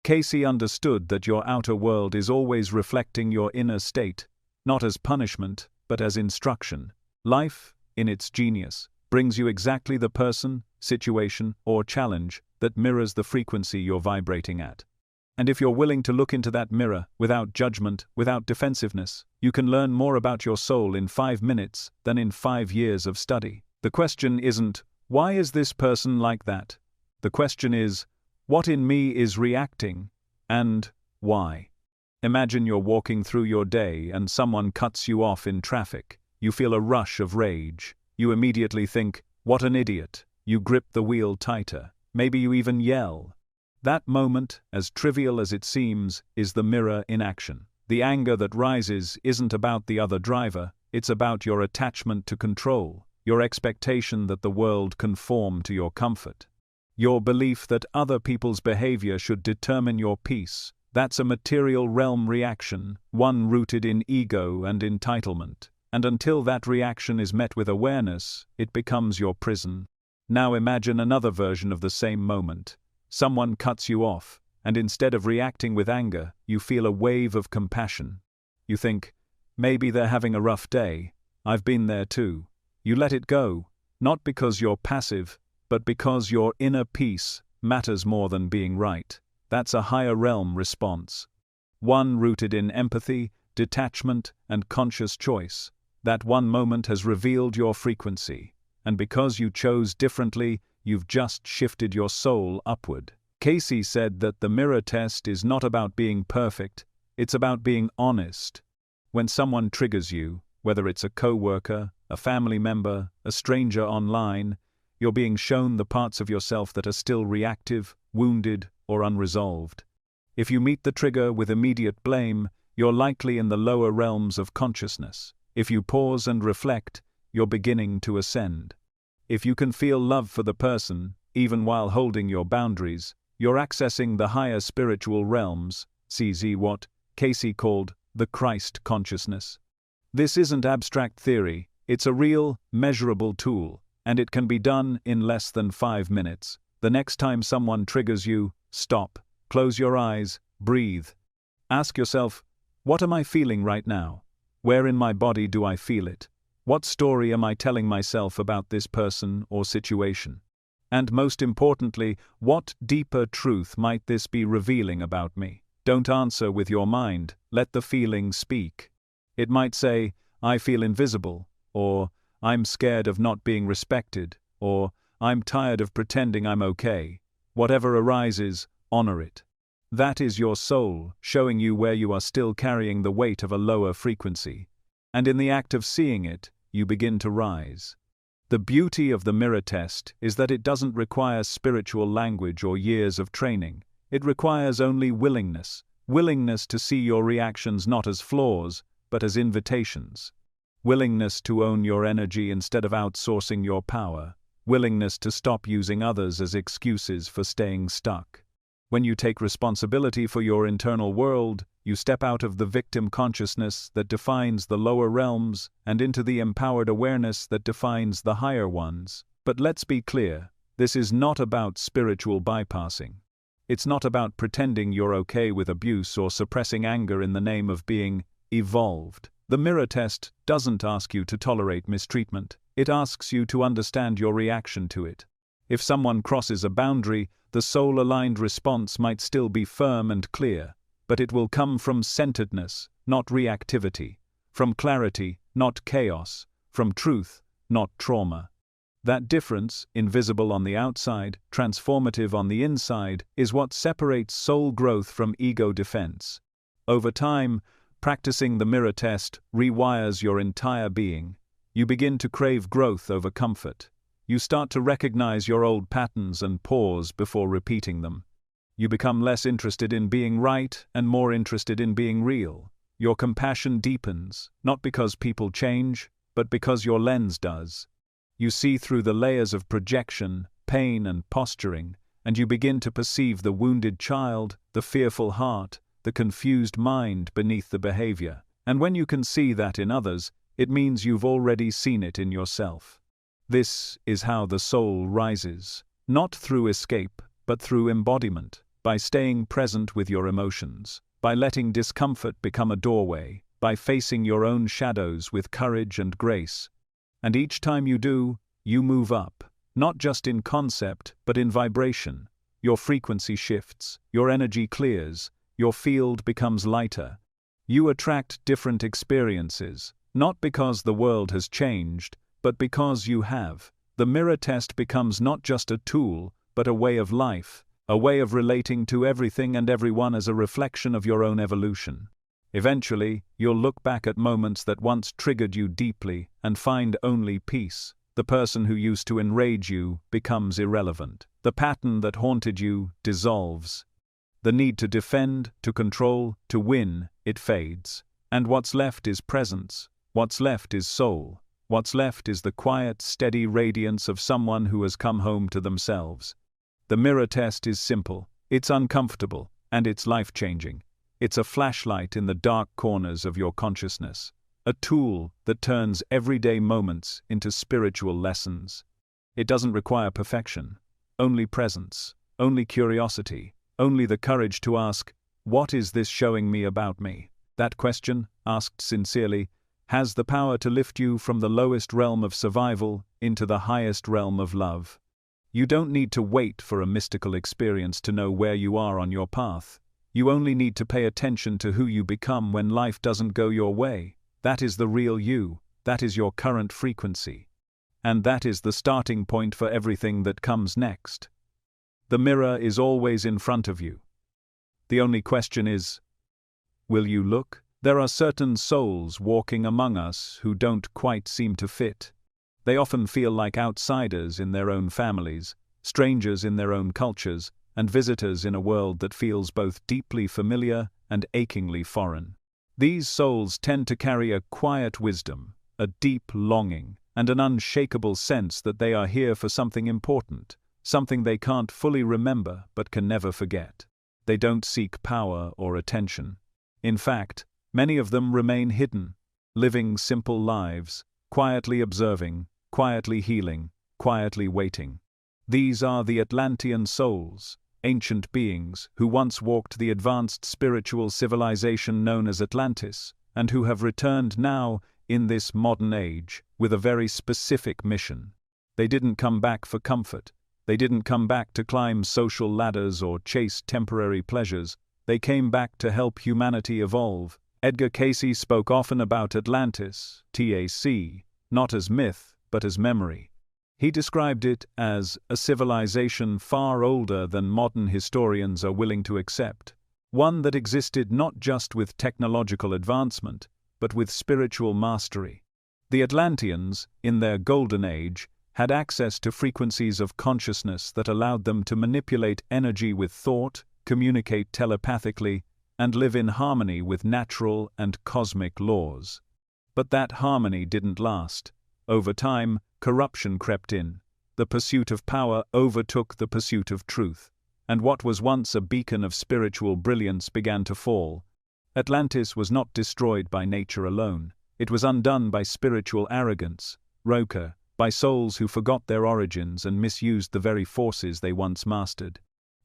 Cayce understood that your outer world is always reflecting your inner state, not as punishment, but as instruction. Life, in its genius, brings you exactly the person, situation, or challenge that mirrors the frequency you're vibrating at. And if you're willing to look into that mirror, without judgment, without defensiveness, you can learn more about your soul in 5 minutes than in 5 years of study. The question isn't, why is this person like that? The question is, what in me is reacting, and why? Imagine you're walking through your day and someone cuts you off in traffic. You feel a rush of rage. You immediately think, what an idiot. You grip the wheel tighter. Maybe you even yell. That moment, as trivial as it seems, is the mirror in action. The anger that rises isn't about the other driver, it's about your attachment to control, your expectation that the world conform to your comfort. Your belief that other people's behavior should determine your peace. That's a material realm reaction, one rooted in ego and entitlement. And until that reaction is met with awareness, it becomes your prison. Now imagine another version of the same moment. Someone cuts you off, and instead of reacting with anger, you feel a wave of compassion. You think, maybe they're having a rough day. I've been there too. You let it go, not because you're passive, but because your inner peace matters more than being right. That's a higher realm response. One rooted in empathy, detachment, and conscious choice. That one moment has revealed your frequency, and because you chose differently, you've just shifted your soul upward. Cayce said that the mirror test is not about being perfect, it's about being honest. When someone triggers you, whether it's a co-worker, a family member, a stranger online, you're being shown the parts of yourself that are still reactive, wounded, or unresolved. If you meet the trigger with immediate blame, you're likely in the lower realms of consciousness. If you pause and reflect, you're beginning to ascend. If you can feel love for the person, even while holding your boundaries, you're accessing the higher spiritual realms, CZ what Cayce called the Christ consciousness. This isn't abstract theory, it's a real, measurable tool, and it can be done in less than 5 minutes. The next time someone triggers you, stop, close your eyes, breathe. Ask yourself, what am I feeling right now? Where in my body do I feel it? What story am I telling myself about this person or situation? And most importantly, what deeper truth might this be revealing about me? Don't answer with your mind, let the feeling speak. It might say, I feel invisible, or I'm scared of not being respected, or I'm tired of pretending I'm okay. Whatever arises, honor it. That is your soul, showing you where you are still carrying the weight of a lower frequency. And in the act of seeing it, you begin to rise. The beauty of the mirror test is that it doesn't require spiritual language or years of training. It requires only willingness to see your reactions not as flaws, but as invitations. Willingness to own your energy instead of outsourcing your power. Willingness to stop using others as excuses for staying stuck. When you take responsibility for your internal world, you step out of the victim consciousness that defines the lower realms and into the empowered awareness that defines the higher ones. But let's be clear, this is not about spiritual bypassing. It's not about pretending you're okay with abuse or suppressing anger in the name of being evolved. The mirror test doesn't ask you to tolerate mistreatment. It asks you to understand your reaction to it. If someone crosses a boundary, the soul-aligned response might still be firm and clear, but it will come from centeredness, not reactivity, from clarity, not chaos, from truth, not trauma. That difference, invisible on the outside, transformative on the inside, is what separates soul growth from ego defense. Over time, practicing the mirror test rewires your entire being. You begin to crave growth over comfort. You start to recognize your old patterns and pause before repeating them. You become less interested in being right and more interested in being real. Your compassion deepens, not because people change, but because your lens does. You see through the layers of projection, pain and posturing, and you begin to perceive the wounded child, the fearful heart, the confused mind beneath the behavior. And when you can see that in others, it means you've already seen it in yourself. This is how the soul rises, not through escape, but through embodiment, by staying present with your emotions, by letting discomfort become a doorway, by facing your own shadows with courage and grace. And each time you do, you move up, not just in concept, but in vibration. Your frequency shifts, your energy clears, your field becomes lighter. You attract different experiences, not because the world has changed, but because you have. The mirror test becomes not just a tool, but a way of life, a way of relating to everything and everyone as a reflection of your own evolution. Eventually, you'll look back at moments that once triggered you deeply and find only peace. The person who used to enrage you becomes irrelevant. The pattern that haunted you dissolves. The need to defend, to control, to win, it fades. And what's left is presence. What's left is soul. What's left is the quiet, steady radiance of someone who has come home to themselves. The mirror test is simple, it's uncomfortable, and it's life-changing. It's a flashlight in the dark corners of your consciousness, a tool that turns everyday moments into spiritual lessons. It doesn't require perfection, only presence, only curiosity, only the courage to ask, "What is this showing me about me?" That question, asked sincerely, has the power to lift you from the lowest realm of survival into the highest realm of love. You don't need to wait for a mystical experience to know where you are on your path. You only need to pay attention to who you become when life doesn't go your way. That is the real you, that is your current frequency. And that is the starting point for everything that comes next. The mirror is always in front of you. The only question is, will you look? There are certain souls walking among us who don't quite seem to fit. They often feel like outsiders in their own families, strangers in their own cultures, and visitors in a world that feels both deeply familiar and achingly foreign. These souls tend to carry a quiet wisdom, a deep longing, and an unshakable sense that they are here for something important, something they can't fully remember but can never forget. They don't seek power or attention. In fact, many of them remain hidden, living simple lives, quietly observing, quietly healing, quietly waiting. These are the Atlantian souls, ancient beings who once walked the advanced spiritual civilization known as Atlantis, and who have returned now, in this modern age, with a very specific mission. They didn't come back for comfort. They didn't come back to climb social ladders or chase temporary pleasures. They came back to help humanity evolve. Edgar Cayce spoke often about Atlantis, TAC, not as myth, but as memory. He described it as a civilization far older than modern historians are willing to accept, one that existed not just with technological advancement, but with spiritual mastery. The Atlanteans, in their golden age, had access to frequencies of consciousness that allowed them to manipulate energy with thought, communicate telepathically, and live in harmony with natural and cosmic laws. But that harmony didn't last. Over time, corruption crept in. The pursuit of power overtook the pursuit of truth. and what was once a beacon of spiritual brilliance began to fall. Atlantis was not destroyed by nature alone. It was undone by spiritual arrogance, Roka, by souls who forgot their origins and misused the very forces they once mastered.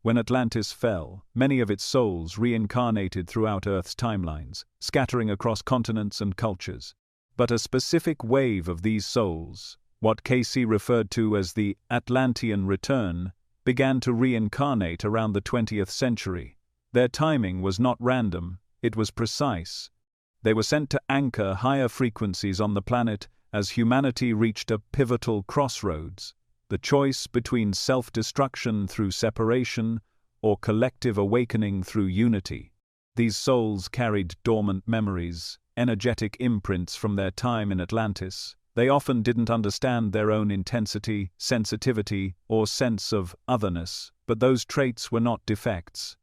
When Atlantis fell, many of its souls reincarnated throughout Earth's timelines, scattering across continents and cultures. But a specific wave of these souls, what Casey referred to as the Atlantian return, began to reincarnate around the 20th century. Their timing was not random, it was precise. They were sent to anchor higher frequencies on the planet as humanity reached a pivotal crossroads, the choice between self-destruction through separation or collective awakening through unity. These souls carried dormant memories, energetic imprints from their time in Atlantis. They often didn't understand their own intensity, sensitivity, or sense of otherness, but those traits were not defects.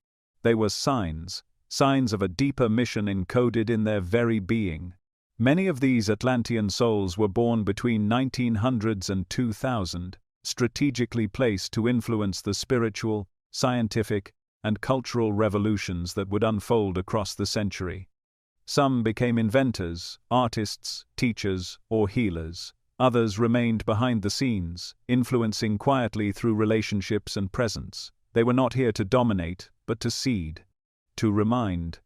They were signs of a deeper mission encoded in their very being. Many of these Atlantean souls were born between 1900s and 2000, strategically placed to influence the spiritual, scientific, and cultural revolutions that would unfold across the century. Some became inventors, artists, teachers, or healers. Others remained behind the scenes, influencing quietly through relationships and presence. They were not here to dominate, but to seed, to remind,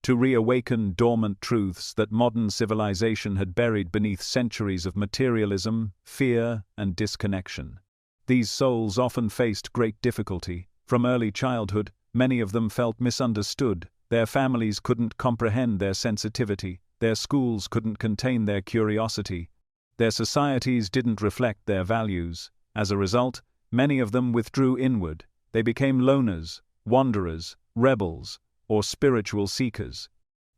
to reawaken dormant truths that modern civilization had buried beneath centuries of materialism, fear, and disconnection. These souls often faced great difficulty. From early childhood, many of them felt misunderstood. Their families couldn't comprehend their sensitivity, their schools couldn't contain their curiosity, their societies didn't reflect their values. As a result, many of them withdrew inward. They became loners, wanderers, rebels, or spiritual seekers.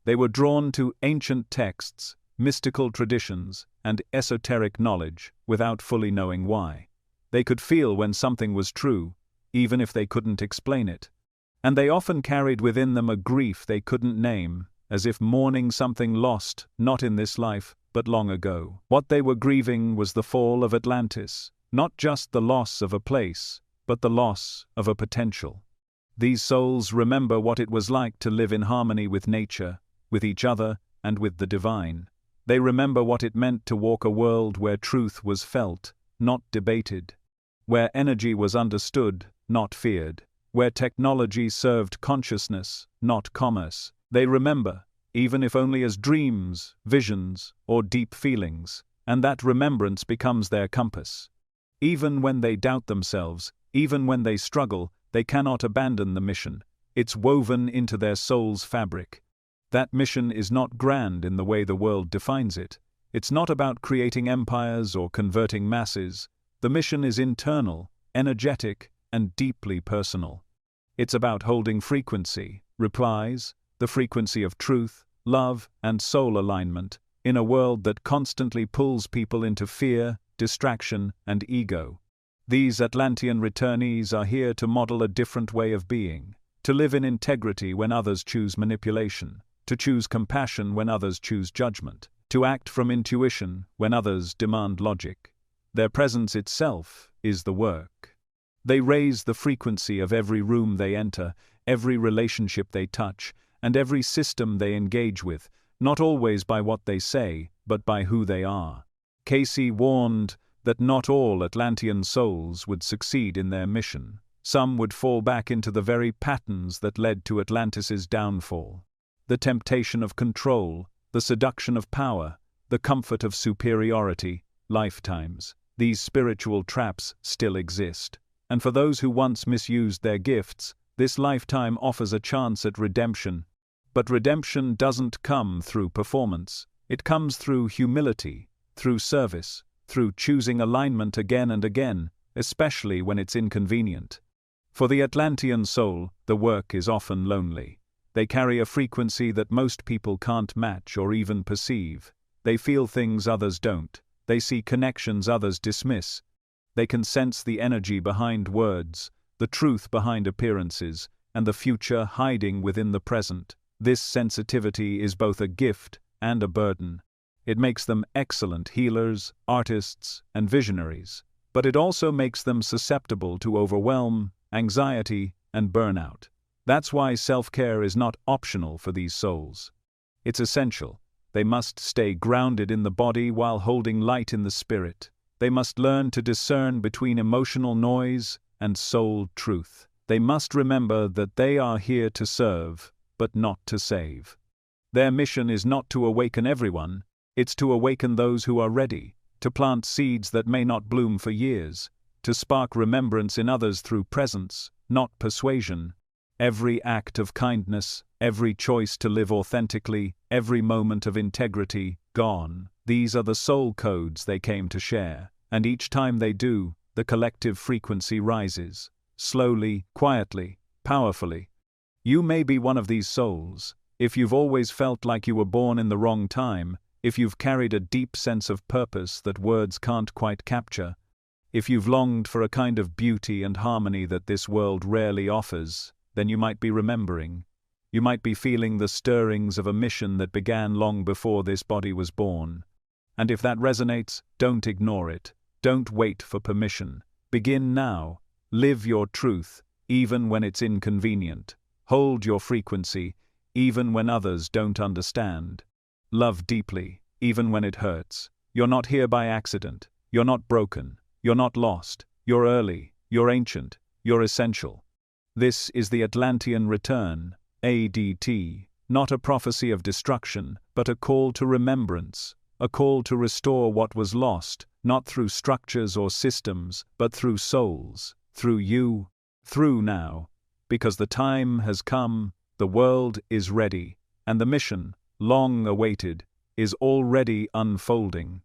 They were drawn to ancient texts, mystical traditions, and esoteric knowledge without fully knowing why. They could feel when something was true, even if they couldn't explain it. And they often carried within them a grief they couldn't name, as if mourning something lost, not in this life, but long ago. What they were grieving was the fall of Atlantis, not just the loss of a place, but the loss of a potential. These souls remember what it was like to live in harmony with nature, with each other, and with the divine. They remember what it meant to walk a world where truth was felt, not debated, where energy was understood, not feared, where technology served consciousness, not commerce. They remember, even if only as dreams, visions, or deep feelings, and that remembrance becomes their compass. Even when they doubt themselves, even when they struggle, they cannot abandon the mission. It's woven into their soul's fabric. That mission is not grand in the way the world defines it. It's not about creating empires or converting masses. The mission is internal, energetic, and deeply personal. It's about holding frequency, replies, the frequency of truth, love, and soul alignment, in a world that constantly pulls people into fear, distraction, and ego. These Atlantean returnees are here to model a different way of being, to live in integrity when others choose manipulation, to choose compassion when others choose judgment, to act from intuition when others demand logic. Their presence itself is the work. They raise the frequency of every room they enter, every relationship they touch, and every system they engage with, not always by what they say, but by who they are. Casey warned that not all Atlantean souls would succeed in their mission. Some would fall back into the very patterns that led to Atlantis's downfall. The temptation of control, the seduction of power, the comfort of superiority, lifetimes. These spiritual traps still exist. And for those who once misused their gifts, this lifetime offers a chance at redemption. But redemption doesn't come through performance. It comes through humility, through service, through choosing alignment again and again, especially when it's inconvenient. For the Atlantean soul, the work is often lonely. They carry a frequency that most people can't match or even perceive. They feel things others don't. They see connections others dismiss. They can sense the energy behind words, the truth behind appearances, and the future hiding within the present. This sensitivity is both a gift and a burden. It makes them excellent healers, artists, and visionaries, but it also makes them susceptible to overwhelm, anxiety, and burnout. That's why self-care is not optional for these souls. It's essential. They must stay grounded in the body while holding light in the spirit. They must learn to discern between emotional noise and soul truth. They must remember that they are here to serve, but not to save. Their mission is not to awaken everyone, it's to awaken those who are ready, to plant seeds that may not bloom for years, to spark remembrance in others through presence, not persuasion. Every act of kindness, every choice to live authentically, every moment of integrity, gone. These are the soul codes they came to share, and each time they do, the collective frequency rises. Slowly, quietly, powerfully. You may be one of these souls. If you've always felt like you were born in the wrong time, if you've carried a deep sense of purpose that words can't quite capture, if you've longed for a kind of beauty and harmony that this world rarely offers, then you might be remembering. You might be feeling the stirrings of a mission that began long before this body was born. And if that resonates, don't ignore it. Don't wait for permission. Begin now. Live your truth, even when it's inconvenient. Hold your frequency, even when others don't understand. Love deeply, even when it hurts. You're not here by accident. You're not broken. You're not lost. You're early. You're ancient. You're essential. This is the Atlantian return, ADT, not a prophecy of destruction, but a call to remembrance, a call to restore what was lost, not through structures or systems, but through souls, through you, through now, because the time has come, the world is ready, and the mission, long awaited, is already unfolding.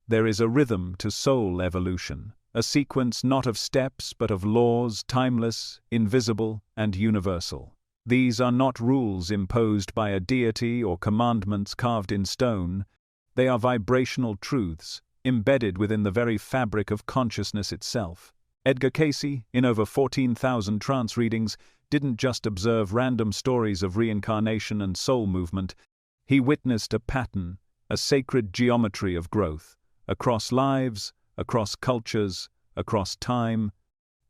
There is a rhythm to soul evolution, a sequence not of steps but of laws, timeless, invisible, and universal. These are not rules imposed by a deity or commandments carved in stone. They are vibrational truths, embedded within the very fabric of consciousness itself. Edgar Cayce, in over 14,000 trance readings, didn't just observe random stories of reincarnation and soul movement. He witnessed a pattern, a sacred geometry of growth, across lives, across cultures, across time.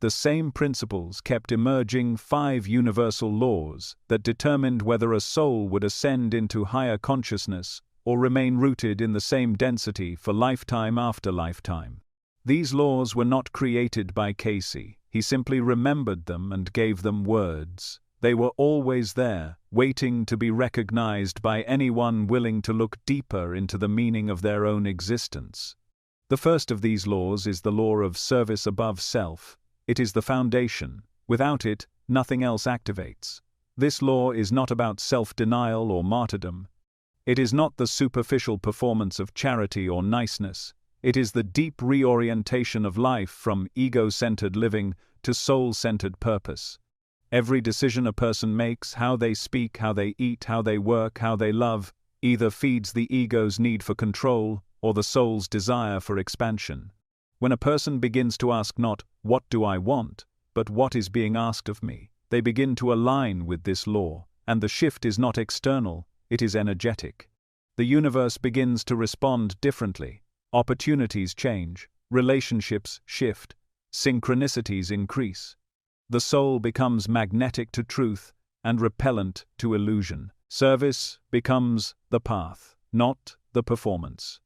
The same principles kept emerging, 5 universal laws that determined whether a soul would ascend into higher consciousness or remain rooted in the same density for lifetime after lifetime. These laws were not created by Cayce. He simply remembered them and gave them words. They were always there, waiting to be recognized by anyone willing to look deeper into the meaning of their own existence. The first of these laws is the law of service above self. It is the foundation. Without it, nothing else activates. This law is not about self-denial or martyrdom. It is not the superficial performance of charity or niceness. It is the deep reorientation of life from ego-centered living to soul-centered purpose. Every decision a person makes, how they speak, how they eat, how they work, how they love, either feeds the ego's need for control or the soul's desire for expansion. When a person begins to ask not, "What do I want?" but "What is being asked of me?" they begin to align with this law, and the shift is not external, it is energetic. The universe begins to respond differently. Opportunities change, relationships shift, synchronicities increase. The soul becomes magnetic to truth and repellent to illusion. Service becomes the path, not the performance.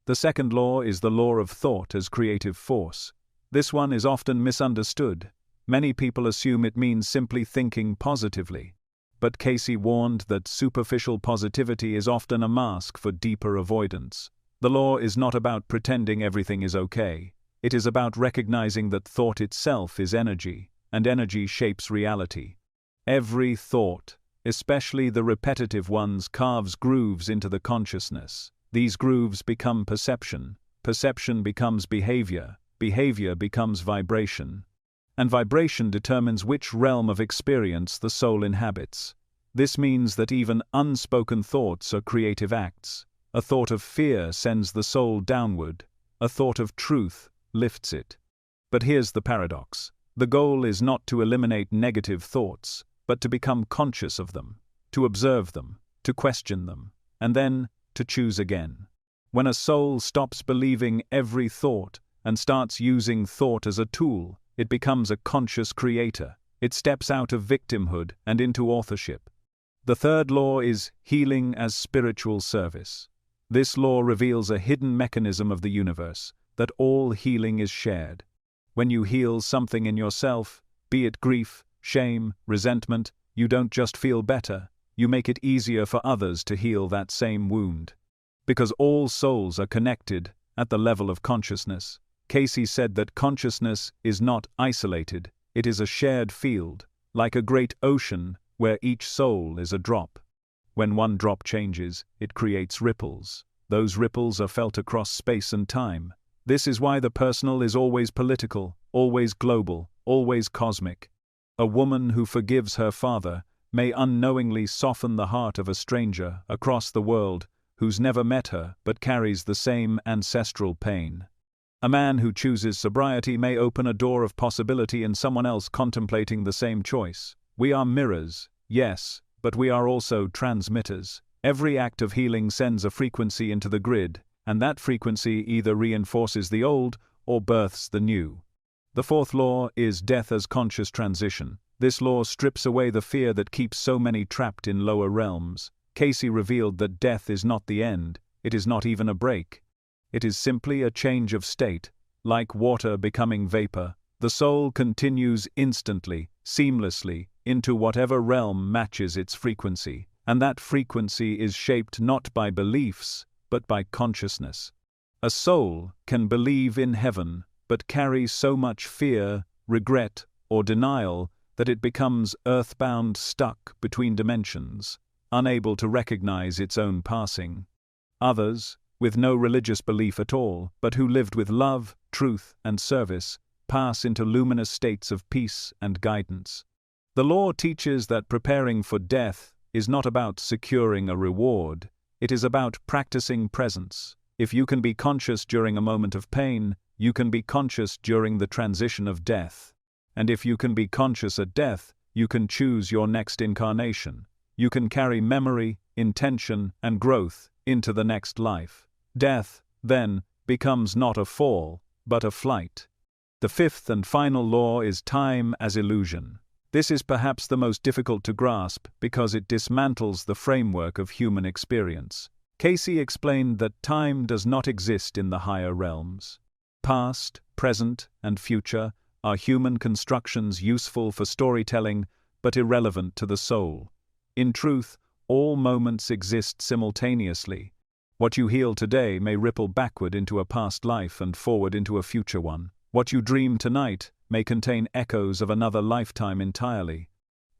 The second law is the law of thought as creative force. This one is often misunderstood. Many people assume it means simply thinking positively. But Cayce warned that superficial positivity is often a mask for deeper avoidance. The law is not about pretending everything is okay. It is about recognizing that thought itself is energy, and energy shapes reality. Every thought, especially the repetitive ones, carves grooves into the consciousness. These grooves become perception. Perception becomes behavior. Behavior becomes vibration. And vibration determines which realm of experience the soul inhabits. This means that even unspoken thoughts are creative acts. A thought of fear sends the soul downward. A thought of truth lifts it. But here's the paradox. The goal is not to eliminate negative thoughts, but to become conscious of them, to observe them, to question them, and then to choose again. When a soul stops believing every thought and starts using thought as a tool, it becomes a conscious creator. It steps out of victimhood and into authorship. The third law is healing as spiritual service. This law reveals a hidden mechanism of the universe, that all healing is shared. When you heal something in yourself, be it grief, shame, resentment, you don't just feel better, you make it easier for others to heal that same wound. Because all souls are connected at the level of consciousness. Casey said that consciousness is not isolated, it is a shared field, like a great ocean where each soul is a drop. When one drop changes, it creates ripples. Those ripples are felt across space and time. This is why the personal is always political, always global, always cosmic. A woman who forgives her father may unknowingly soften the heart of a stranger across the world who's never met her but carries the same ancestral pain. A man who chooses sobriety may open a door of possibility in someone else contemplating the same choice. We are mirrors, yes, but we are also transmitters. Every act of healing sends a frequency into the grid, and that frequency either reinforces the old or births the new. The fourth law is death as conscious transition. This law strips away the fear that keeps so many trapped in lower realms. Casey revealed that death is not the end, it is not even a break. It is simply a change of state, like water becoming vapor. The soul continues instantly, seamlessly, into whatever realm matches its frequency, and that frequency is shaped not by beliefs, but by consciousness. A soul can believe in heaven, but carry so much fear, regret, or denial that it becomes earthbound, stuck between dimensions, unable to recognize its own passing. Others, with no religious belief at all, but who lived with love, truth, and service, pass into luminous states of peace and guidance. The law teaches that preparing for death is not about securing a reward, it is about practicing presence. If you can be conscious during a moment of pain, you can be conscious during the transition of death. And if you can be conscious at death, you can choose your next incarnation. You can carry memory, intention, and growth into the next life. Death, then, becomes not a fall, but a flight. The fifth and final law is time as illusion. This is perhaps the most difficult to grasp because it dismantles the framework of human experience. Casey explained that time does not exist in the higher realms. Past, present, and future are human constructions useful for storytelling, but irrelevant to the soul. In truth, all moments exist simultaneously. What you heal today may ripple backward into a past life and forward into a future one. What you dream tonight may contain echoes of another lifetime entirely.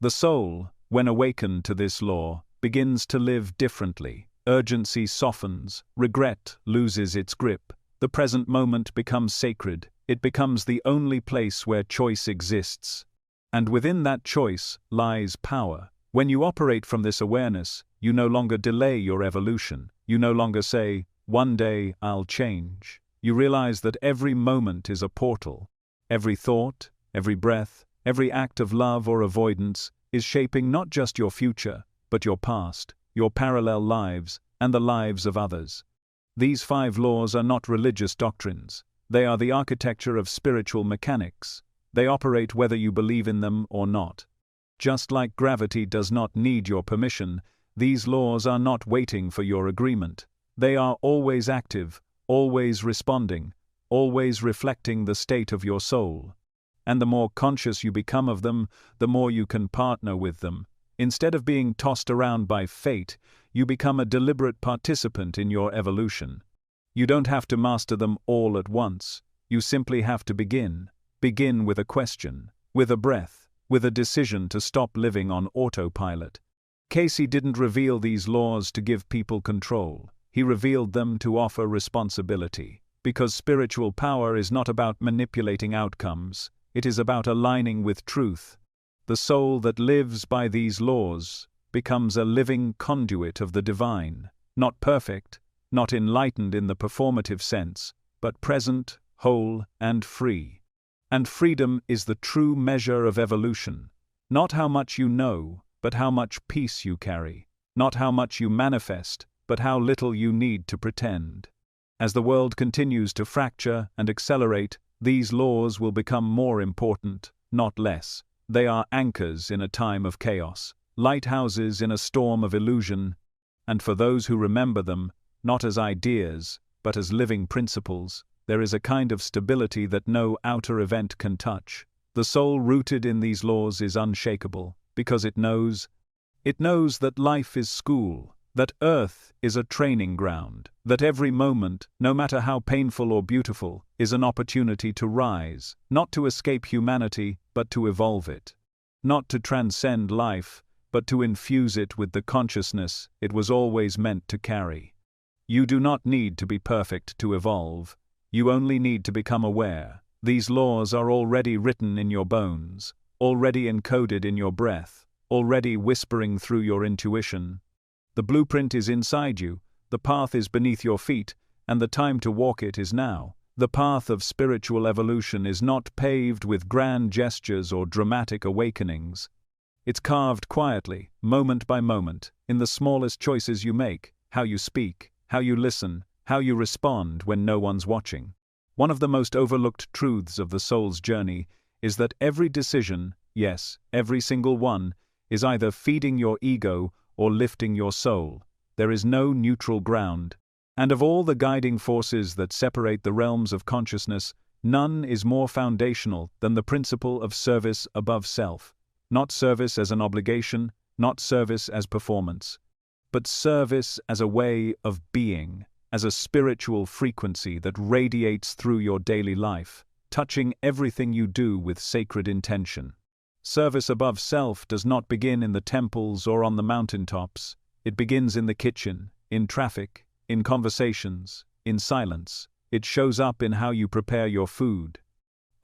The soul, when awakened to this law, begins to live differently. Urgency softens, regret loses its grip. The present moment becomes sacred. It becomes the only place where choice exists. And within that choice lies power. When you operate from this awareness, you no longer delay your evolution. You no longer say, "One day I'll change." You realize that every moment is a portal. Every thought, every breath, every act of love or avoidance is shaping not just your future, but your past, your parallel lives, and the lives of others. These 5 laws are not religious doctrines. They are the architecture of spiritual mechanics. They operate whether you believe in them or not. Just like gravity does not need your permission, these laws are not waiting for your agreement. They are always active, always responding, always reflecting the state of your soul. And the more conscious you become of them, the more you can partner with them. Instead of being tossed around by fate, you become a deliberate participant in your evolution. You don't have to master them all at once. You simply have to begin. Begin with a question, with a breath, with a decision to stop living on autopilot. Casey didn't reveal these laws to give people control. He revealed them to offer responsibility. Because spiritual power is not about manipulating outcomes, it is about aligning with truth. The soul that lives by these laws becomes a living conduit of the divine, not perfect, not enlightened in the performative sense, but present, whole, and free. And freedom is the true measure of evolution. Not how much you know, but how much peace you carry. Not how much you manifest, but how little you need to pretend. As the world continues to fracture and accelerate, these laws will become more important, not less. They are anchors in a time of chaos, lighthouses in a storm of illusion, and for those who remember them, not as ideas, but as living principles, there is a kind of stability that no outer event can touch. The soul rooted in these laws is unshakable, because it knows that life is school, that earth is a training ground, that every moment, no matter how painful or beautiful, is an opportunity to rise, not to escape humanity, but to evolve it. Not to transcend life, but to infuse it with the consciousness it was always meant to carry. You do not need to be perfect to evolve. You only need to become aware. These laws are already written in your bones, already encoded in your breath, already whispering through your intuition. The blueprint is inside you, the path is beneath your feet, and the time to walk it is now. The path of spiritual evolution is not paved with grand gestures or dramatic awakenings. It's carved quietly, moment by moment, in the smallest choices you make, how you speak, how you listen, how you respond when no one's watching. One of the most overlooked truths of the soul's journey is that every decision, yes, every single one, is either feeding your ego or lifting your soul. There is no neutral ground. And of all the guiding forces that separate the realms of consciousness, none is more foundational than the principle of service above self. Not service as an obligation, not service as performance, but service as a way of being, as a spiritual frequency that radiates through your daily life, touching everything you do with sacred intention. Service above self does not begin in the temples or on the mountaintops. It begins in the kitchen, in traffic, in conversations, in silence. It shows up in how you prepare your food.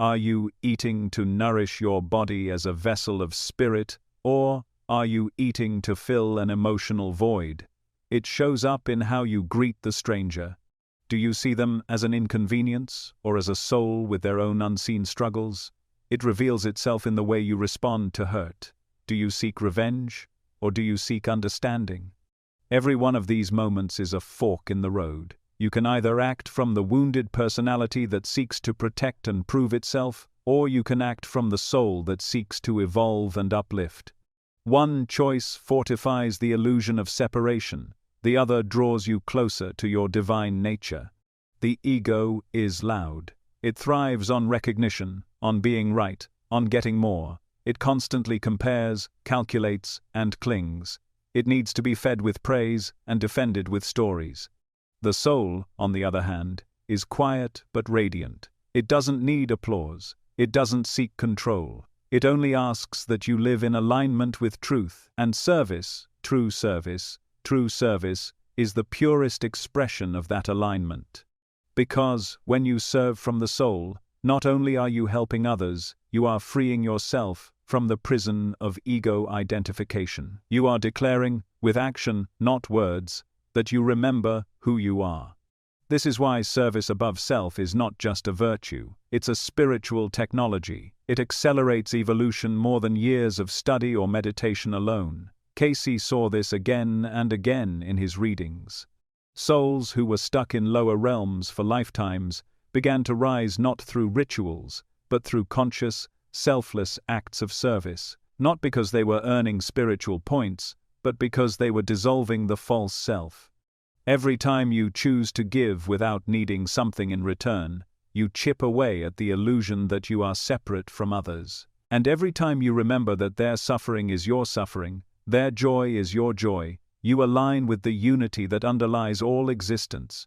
Are you eating to nourish your body as a vessel of spirit, or are you eating to fill an emotional void? It shows up in how you greet the stranger. Do you see them as an inconvenience, or as a soul with their own unseen struggles? It reveals itself in the way you respond to hurt. Do you seek revenge, or do you seek understanding? Every one of these moments is a fork in the road. You can either act from the wounded personality that seeks to protect and prove itself, or you can act from the soul that seeks to evolve and uplift. One choice fortifies the illusion of separation, the other draws you closer to your divine nature. The ego is loud. It thrives on recognition, on being right, on getting more. It constantly compares, calculates, and clings. It needs to be fed with praise and defended with stories. The soul, on the other hand, is quiet but radiant. It doesn't need applause. It doesn't seek control. It only asks that you live in alignment with truth, and service, true service, is the purest expression of that alignment. Because, when you serve from the soul, not only are you helping others, you are freeing yourself from the prison of ego identification. You are declaring, with action, not words, that you remember who you are. This is why service above self is not just a virtue, it's a spiritual technology. It accelerates evolution more than years of study or meditation alone. Casey saw this again and again in his readings. Souls who were stuck in lower realms for lifetimes began to rise not through rituals, but through conscious, selfless acts of service, not because they were earning spiritual points, but because they were dissolving the false self. Every time you choose to give without needing something in return, you chip away at the illusion that you are separate from others. And every time you remember that their suffering is your suffering, their joy is your joy, you align with the unity that underlies all existence.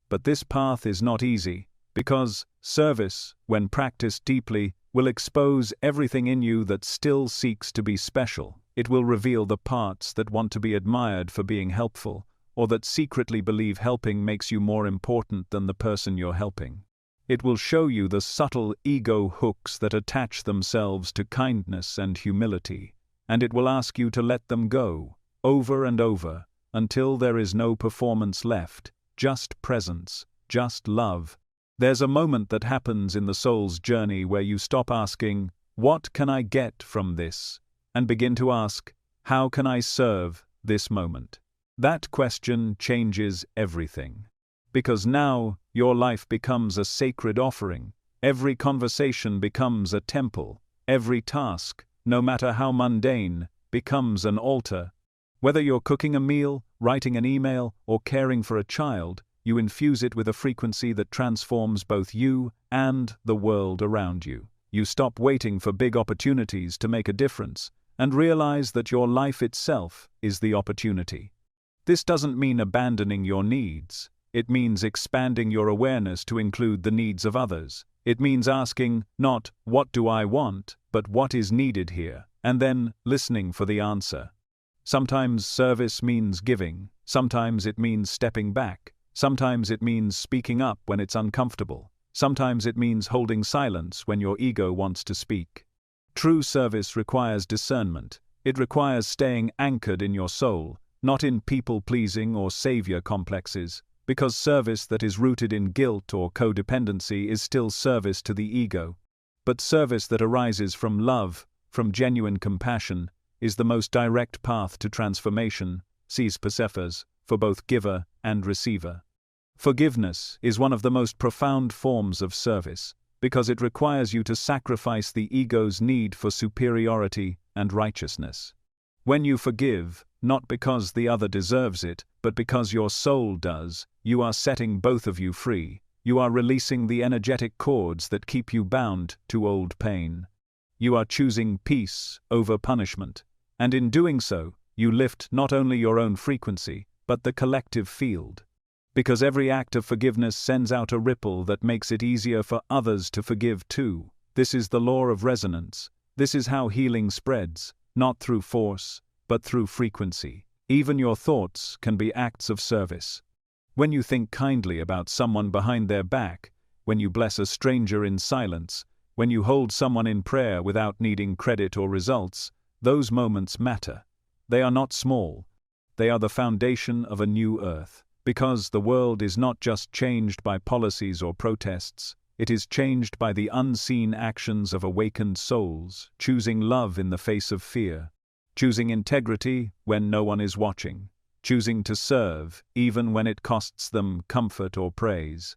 But this path is not easy, because service, when practiced deeply, will expose everything in you that still seeks to be special. It will reveal the parts that want to be admired for being helpful, or that secretly believe helping makes you more important than the person you're helping. It will show you the subtle ego hooks that attach themselves to kindness and humility, and it will ask you to let them go, over and over, until there is no performance left, just presence, just love. There's a moment that happens in the soul's journey where you stop asking, "What can I get from this?" and begin to ask, "How can I serve this moment?" That question changes everything. Because now, your life becomes a sacred offering. Every conversation becomes a temple. Every task, no matter how mundane, becomes an altar. Whether you're cooking a meal, writing an email, or caring for a child, you infuse it with a frequency that transforms both you and the world around you. You stop waiting for big opportunities to make a difference, and realize that your life itself is the opportunity. This doesn't mean abandoning your needs. It means expanding your awareness to include the needs of others. It means asking, not, what do I want, but what is needed here, and then listening for the answer. Sometimes service means giving, sometimes it means stepping back, sometimes it means speaking up when it's uncomfortable, sometimes it means holding silence when your ego wants to speak. True service requires discernment. It requires staying anchored in your soul, not in people-pleasing or savior complexes, because service that is rooted in guilt or codependency is still service to the ego. But service that arises from love, from genuine compassion, is the most direct path to transformation, says Persephone, for both giver and receiver. Forgiveness is one of the most profound forms of service, because it requires you to sacrifice the ego's need for superiority and righteousness. When you forgive, not because the other deserves it, but because your soul does, you are setting both of you free. You are releasing the energetic cords that keep you bound to old pain. You are choosing peace over punishment, and in doing so, you lift not only your own frequency, but the collective field. Because every act of forgiveness sends out a ripple that makes it easier for others to forgive too. This is the law of resonance. This is how healing spreads, not through force, but through frequency. Even your thoughts can be acts of service. When you think kindly about someone behind their back, when you bless a stranger in silence, when you hold someone in prayer without needing credit or results, those moments matter. They are not small. They are the foundation of a new earth. Because the world is not just changed by policies or protests, it is changed by the unseen actions of awakened souls, choosing love in the face of fear, choosing integrity when no one is watching, choosing to serve even when it costs them comfort or praise.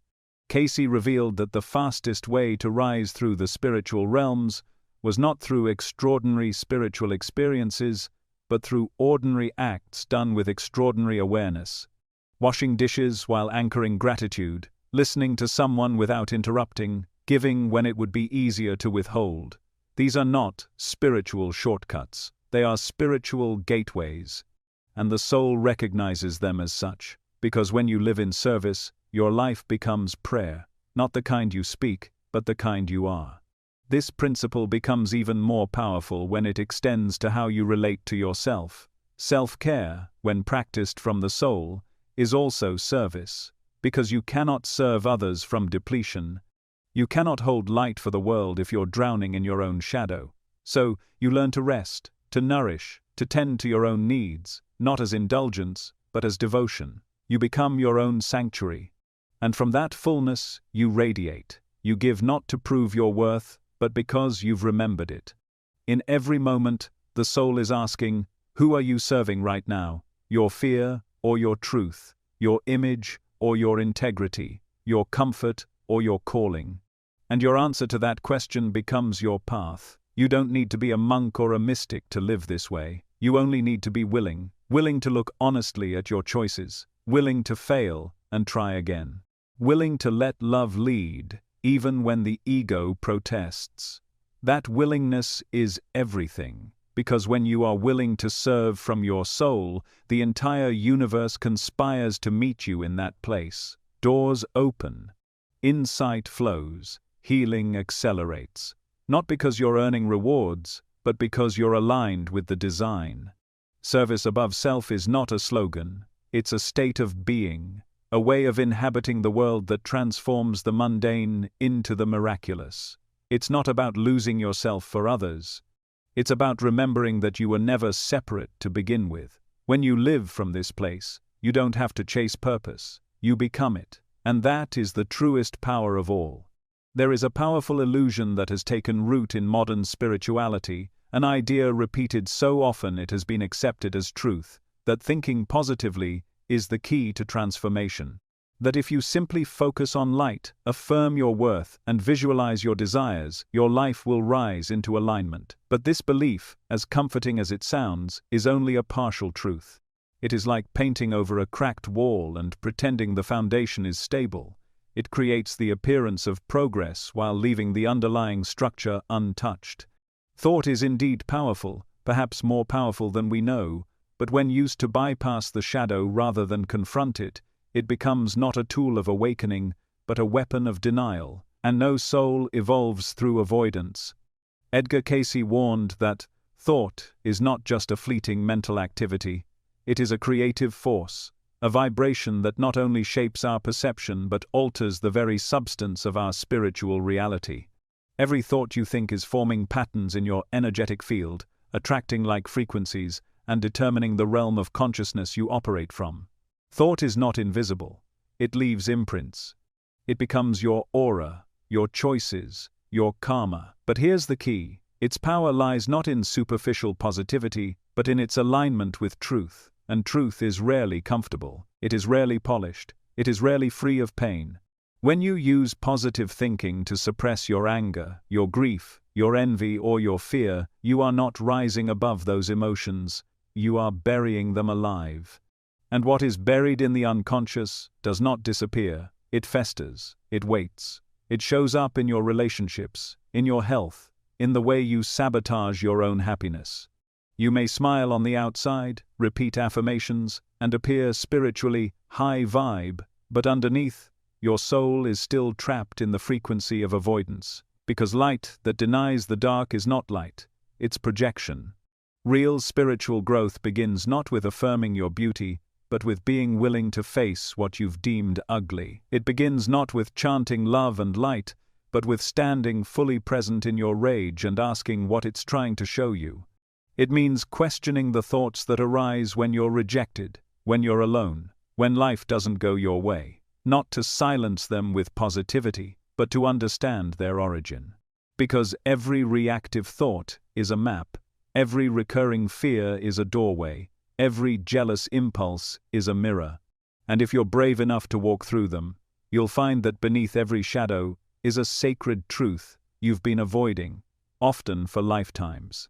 Casey revealed that the fastest way to rise through the spiritual realms was not through extraordinary spiritual experiences, but through ordinary acts done with extraordinary awareness. Washing dishes while anchoring gratitude, listening to someone without interrupting, giving when it would be easier to withhold. These are not spiritual shortcuts, they are spiritual gateways. And the soul recognizes them as such, because when you live in service, your life becomes prayer, not the kind you speak, but the kind you are. This principle becomes even more powerful when it extends to how you relate to yourself. Self-care, when practiced from the soul, is also service, because you cannot serve others from depletion. You cannot hold light for the world if you're drowning in your own shadow. So, you learn to rest, to nourish, to tend to your own needs, not as indulgence, but as devotion. You become your own sanctuary. And from that fullness, you radiate. You give not to prove your worth, but because you've remembered it. In every moment, the soul is asking, who are you serving right now? Your fear or your truth, your image or your integrity, your comfort or your calling? And your answer to that question becomes your path. You don't need to be a monk or a mystic to live this way. You only need to be willing to look honestly at your choices, willing to fail and try again, willing to let love lead, even when the ego protests. That willingness is everything. Because when you are willing to serve from your soul, the entire universe conspires to meet you in that place. Doors open. Insight flows. Healing accelerates. Not because you're earning rewards, but because you're aligned with the design. Service above self is not a slogan. It's a state of being, a way of inhabiting the world that transforms the mundane into the miraculous. It's not about losing yourself for others. It's about remembering that you were never separate to begin with. When you live from this place, you don't have to chase purpose. You become it. And that is the truest power of all. There is a powerful illusion that has taken root in modern spirituality, an idea repeated so often it has been accepted as truth, that thinking positively is the key to transformation. that if you simply focus on light, affirm your worth, and visualize your desires, your life will rise into alignment. But this belief, as comforting as it sounds, is only a partial truth. It is like painting over a cracked wall and pretending the foundation is stable. It creates the appearance of progress while leaving the underlying structure untouched. Thought is indeed powerful, perhaps more powerful than we know, but when used to bypass the shadow rather than confront it, it becomes not a tool of awakening, but a weapon of denial, and no soul evolves through avoidance. Edgar Cayce warned that thought is not just a fleeting mental activity, it is a creative force, a vibration that not only shapes our perception but alters the very substance of our spiritual reality. Every thought you think is forming patterns in your energetic field, attracting like frequencies, and determining the realm of consciousness you operate from. Thought is not invisible. It leaves imprints. It becomes your aura, your choices, your karma. But here's the key. Its power lies not in superficial positivity, but in its alignment with truth. And truth is rarely comfortable. It is rarely polished. It is rarely free of pain. When you use positive thinking to suppress your anger, your grief, your envy, or your fear, you are not rising above those emotions. You are burying them alive. And what is buried in the unconscious does not disappear. It festers. It waits. It shows up in your relationships, in your health, in the way you sabotage your own happiness. You may smile on the outside, repeat affirmations, and appear spiritually high vibe, but underneath, your soul is still trapped in the frequency of avoidance, because light that denies the dark is not light, it's projection. Real spiritual growth begins not with affirming your beauty, but with being willing to face what you've deemed ugly. It begins not with chanting love and light, but with standing fully present in your rage and asking what it's trying to show you. It means questioning the thoughts that arise when you're rejected, when you're alone, when life doesn't go your way. Not to silence them with positivity, but to understand their origin. Because every reactive thought is a map, every recurring fear is a doorway, every jealous impulse is a mirror. And if you're brave enough to walk through them, you'll find that beneath every shadow is a sacred truth you've been avoiding, often for lifetimes.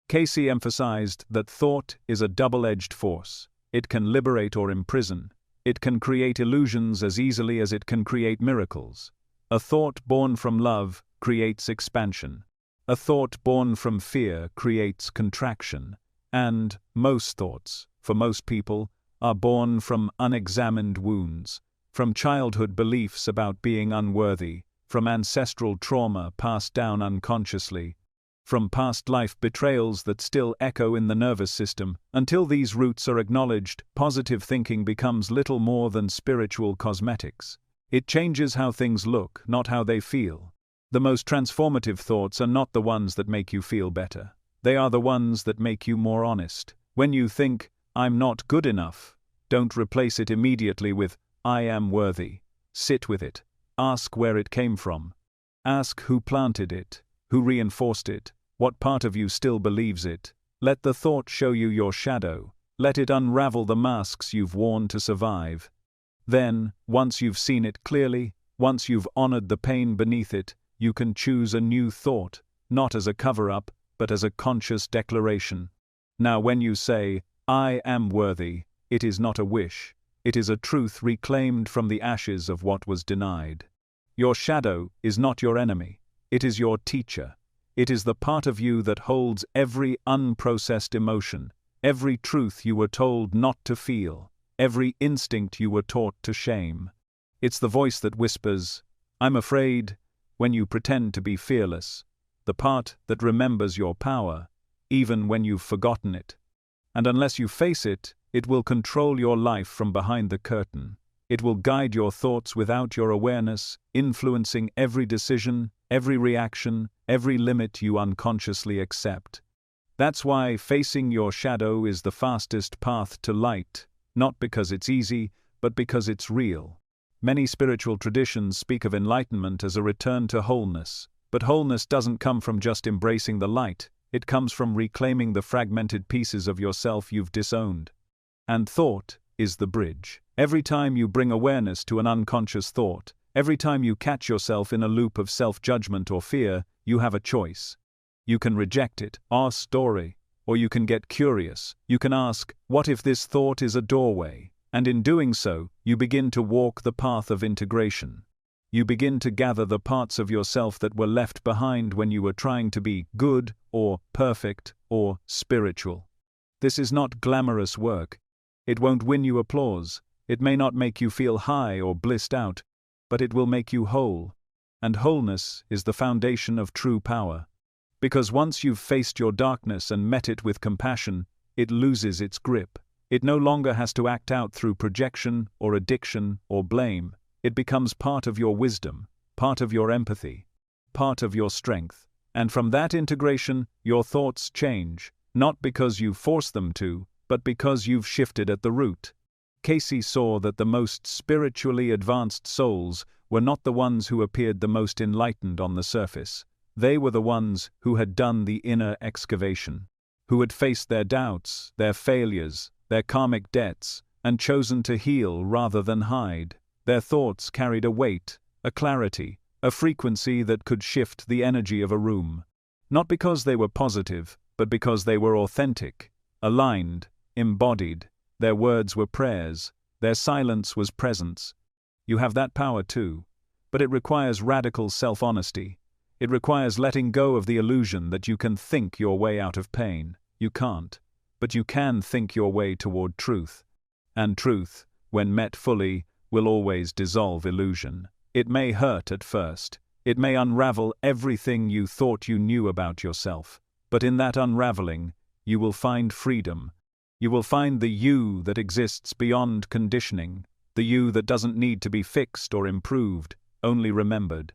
Cayce emphasized that thought is a double-edged force. It can liberate or imprison. It can create illusions as easily as it can create miracles. A thought born from love creates expansion. A thought born from fear creates contraction. And most thoughts, for most people, are born from unexamined wounds, from childhood beliefs about being unworthy, from ancestral trauma passed down unconsciously, from past life betrayals that still echo in the nervous system. Until these roots are acknowledged, positive thinking becomes little more than spiritual cosmetics. It changes how things look, not how they feel. The most transformative thoughts are not the ones that make you feel better. They are the ones that make you more honest. When you think, "I'm not good enough," don't replace it immediately with, "I am worthy." Sit with it. Ask where it came from. Ask who planted it, who reinforced it. What part of you still believes it? Let the thought show you your shadow. Let it unravel the masks you've worn to survive. Then, once you've seen it clearly, once you've honored the pain beneath it, you can choose a new thought, not as a cover-up, but as a conscious declaration. Now when you say, "I am worthy," it is not a wish. It is a truth reclaimed from the ashes of what was denied. Your shadow is not your enemy. It is your teacher. It is the part of you that holds every unprocessed emotion, every truth you were told not to feel, every instinct you were taught to shame. It's the voice that whispers, "I'm afraid," when you pretend to be fearless, the part that remembers your power, even when you've forgotten it. And unless you face it, it will control your life from behind the curtain. It will guide your thoughts without your awareness, influencing every decision, every reaction, every limit you unconsciously accept. That's why facing your shadow is the fastest path to light, not because it's easy, but because it's real. Many spiritual traditions speak of enlightenment as a return to wholeness, but wholeness doesn't come from just embracing the light, it comes from reclaiming the fragmented pieces of yourself you've disowned. And thought is the bridge. Every time you bring awareness to an unconscious thought, every time you catch yourself in a loop of self-judgment or fear, you have a choice. You can reject it, our story, or you can get curious. You can ask, what if this thought is a doorway? And in doing so, you begin to walk the path of integration. You begin to gather the parts of yourself that were left behind when you were trying to be good, or perfect, or spiritual. This is not glamorous work. It won't win you applause. It may not make you feel high or blissed out, but it will make you whole. And wholeness is the foundation of true power. Because once you've faced your darkness and met it with compassion, it loses its grip. It no longer has to act out through projection or addiction or blame. It becomes part of your wisdom, part of your empathy, part of your strength. And from that integration, your thoughts change, not because you force them to, but because you've shifted at the root. Casey saw that the most spiritually advanced souls were not the ones who appeared the most enlightened on the surface. They were the ones who had done the inner excavation, who had faced their doubts, their failures, their karmic debts, and chosen to heal rather than hide. Their thoughts carried a weight, a clarity, a frequency that could shift the energy of a room. Not because they were positive, but because they were authentic, aligned, embodied. Their words were prayers, their silence was presence. You have that power too, but it requires radical self-honesty. It requires letting go of the illusion that you can think your way out of pain. You can't, but you can think your way toward truth. And truth, when met fully, will always dissolve illusion. It may hurt at first. It may unravel everything you thought you knew about yourself. But in that unraveling, you will find freedom. You will find the you that exists beyond conditioning, the you that doesn't need to be fixed or improved, only remembered.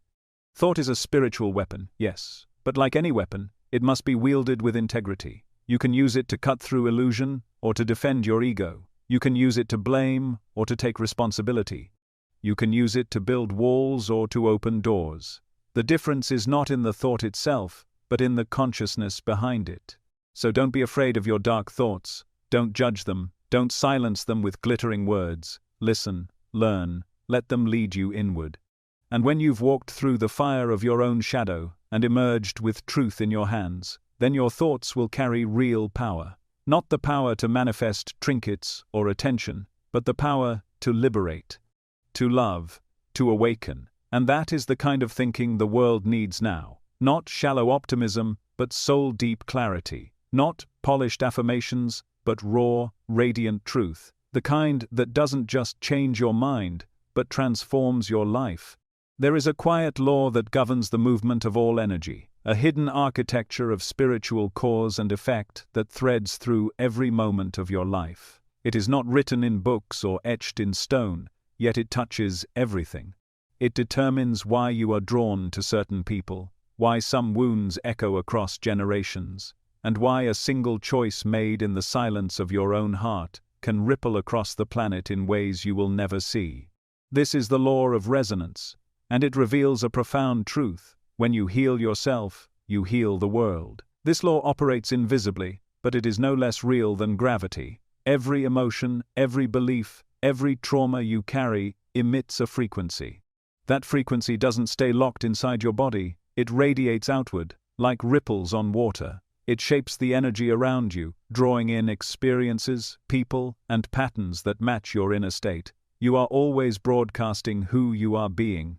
Thought is a spiritual weapon, yes, but like any weapon, it must be wielded with integrity. You can use it to cut through illusion or to defend your ego. You can use it to blame or to take responsibility. You can use it to build walls or to open doors. The difference is not in the thought itself, but in the consciousness behind it. So don't be afraid of your dark thoughts. Don't judge them. Don't silence them with glittering words. Listen, learn, let them lead you inward. And when you've walked through the fire of your own shadow and emerged with truth in your hands, then your thoughts will carry real power. Not the power to manifest trinkets or attention, but the power to liberate, to love, to awaken. And that is the kind of thinking the world needs now. Not shallow optimism, but soul-deep clarity. Not polished affirmations, but raw, radiant truth. The kind that doesn't just change your mind, but transforms your life. There is a quiet law that governs the movement of all energy, a hidden architecture of spiritual cause and effect that threads through every moment of your life. It is not written in books or etched in stone, yet it touches everything. It determines why you are drawn to certain people, why some wounds echo across generations, and why a single choice made in the silence of your own heart can ripple across the planet in ways you will never see. This is the law of resonance, and it reveals a profound truth. When you heal yourself, you heal the world. This law operates invisibly, but it is no less real than gravity. Every emotion, every belief, every trauma you carry emits a frequency. That frequency doesn't stay locked inside your body, it radiates outward, like ripples on water. It shapes the energy around you, drawing in experiences, people, and patterns that match your inner state. You are always broadcasting who you are being.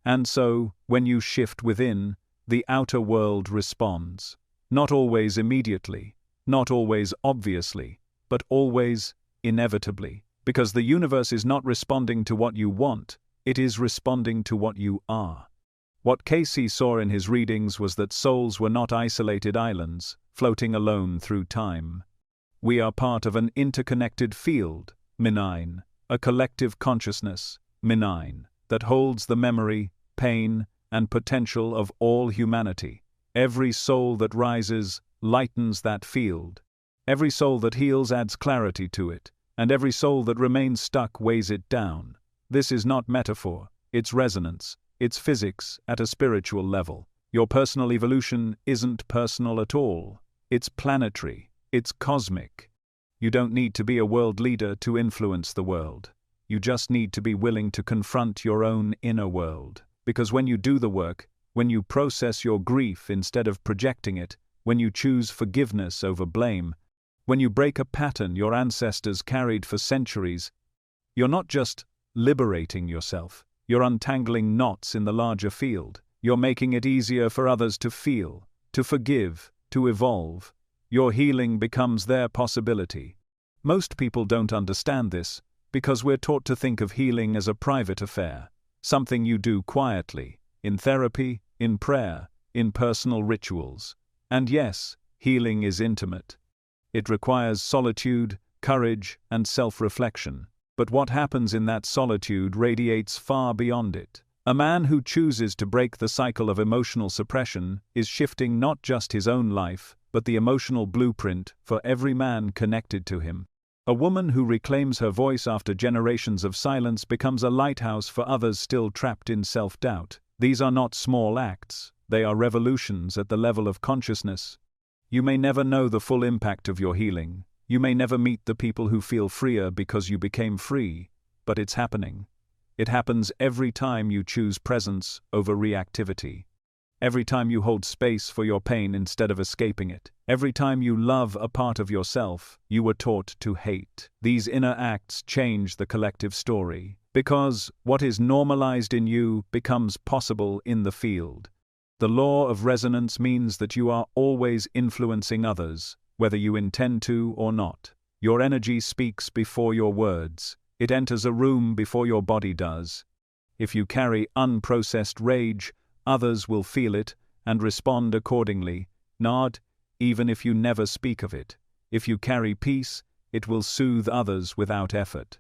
And so, when you shift within, the outer world responds. Not always immediately, not always obviously, but always inevitably. Because the universe is not responding to what you want, it is responding to what you are. What Casey saw in his readings was that souls were not isolated islands, floating alone through time. We are part of an interconnected field, benign, a collective consciousness, benign, that holds the memory, pain, and potential of all humanity. Every soul that rises lightens that field. Every soul that heals adds clarity to it, and every soul that remains stuck weighs it down. This is not metaphor, it's resonance, it's physics at a spiritual level. Your personal evolution isn't personal at all. It's planetary, it's cosmic. You don't need to be a world leader to influence the world. You just need to be willing to confront your own inner world. Because when you do the work, when you process your grief instead of projecting it, when you choose forgiveness over blame, when you break a pattern your ancestors carried for centuries, you're not just liberating yourself, you're untangling knots in the larger field. You're making it easier for others to feel, to forgive, to evolve. Your healing becomes their possibility. Most people don't understand this, because we're taught to think of healing as a private affair, something you do quietly, in therapy, in prayer, in personal rituals. And yes, healing is intimate. It requires solitude, courage, and self-reflection. But what happens in that solitude radiates far beyond it. A man who chooses to break the cycle of emotional suppression is shifting not just his own life, but the emotional blueprint for every man connected to him. A woman who reclaims her voice after generations of silence becomes a lighthouse for others still trapped in self-doubt. These are not small acts, they are revolutions at the level of consciousness. You may never know the full impact of your healing. You may never meet the people who feel freer because you became free, but it's happening. It happens every time you choose presence over reactivity. Every time you hold space for your pain instead of escaping it. Every time you love a part of yourself you were taught to hate. These inner acts change the collective story, because what is normalized in you becomes possible in the field. The law of resonance means that you are always influencing others, whether you intend to or not. Your energy speaks before your words. It enters a room before your body does. If you carry unprocessed rage, others will feel it and respond accordingly, not even if you never speak of it. If you carry peace, it will soothe others without effort.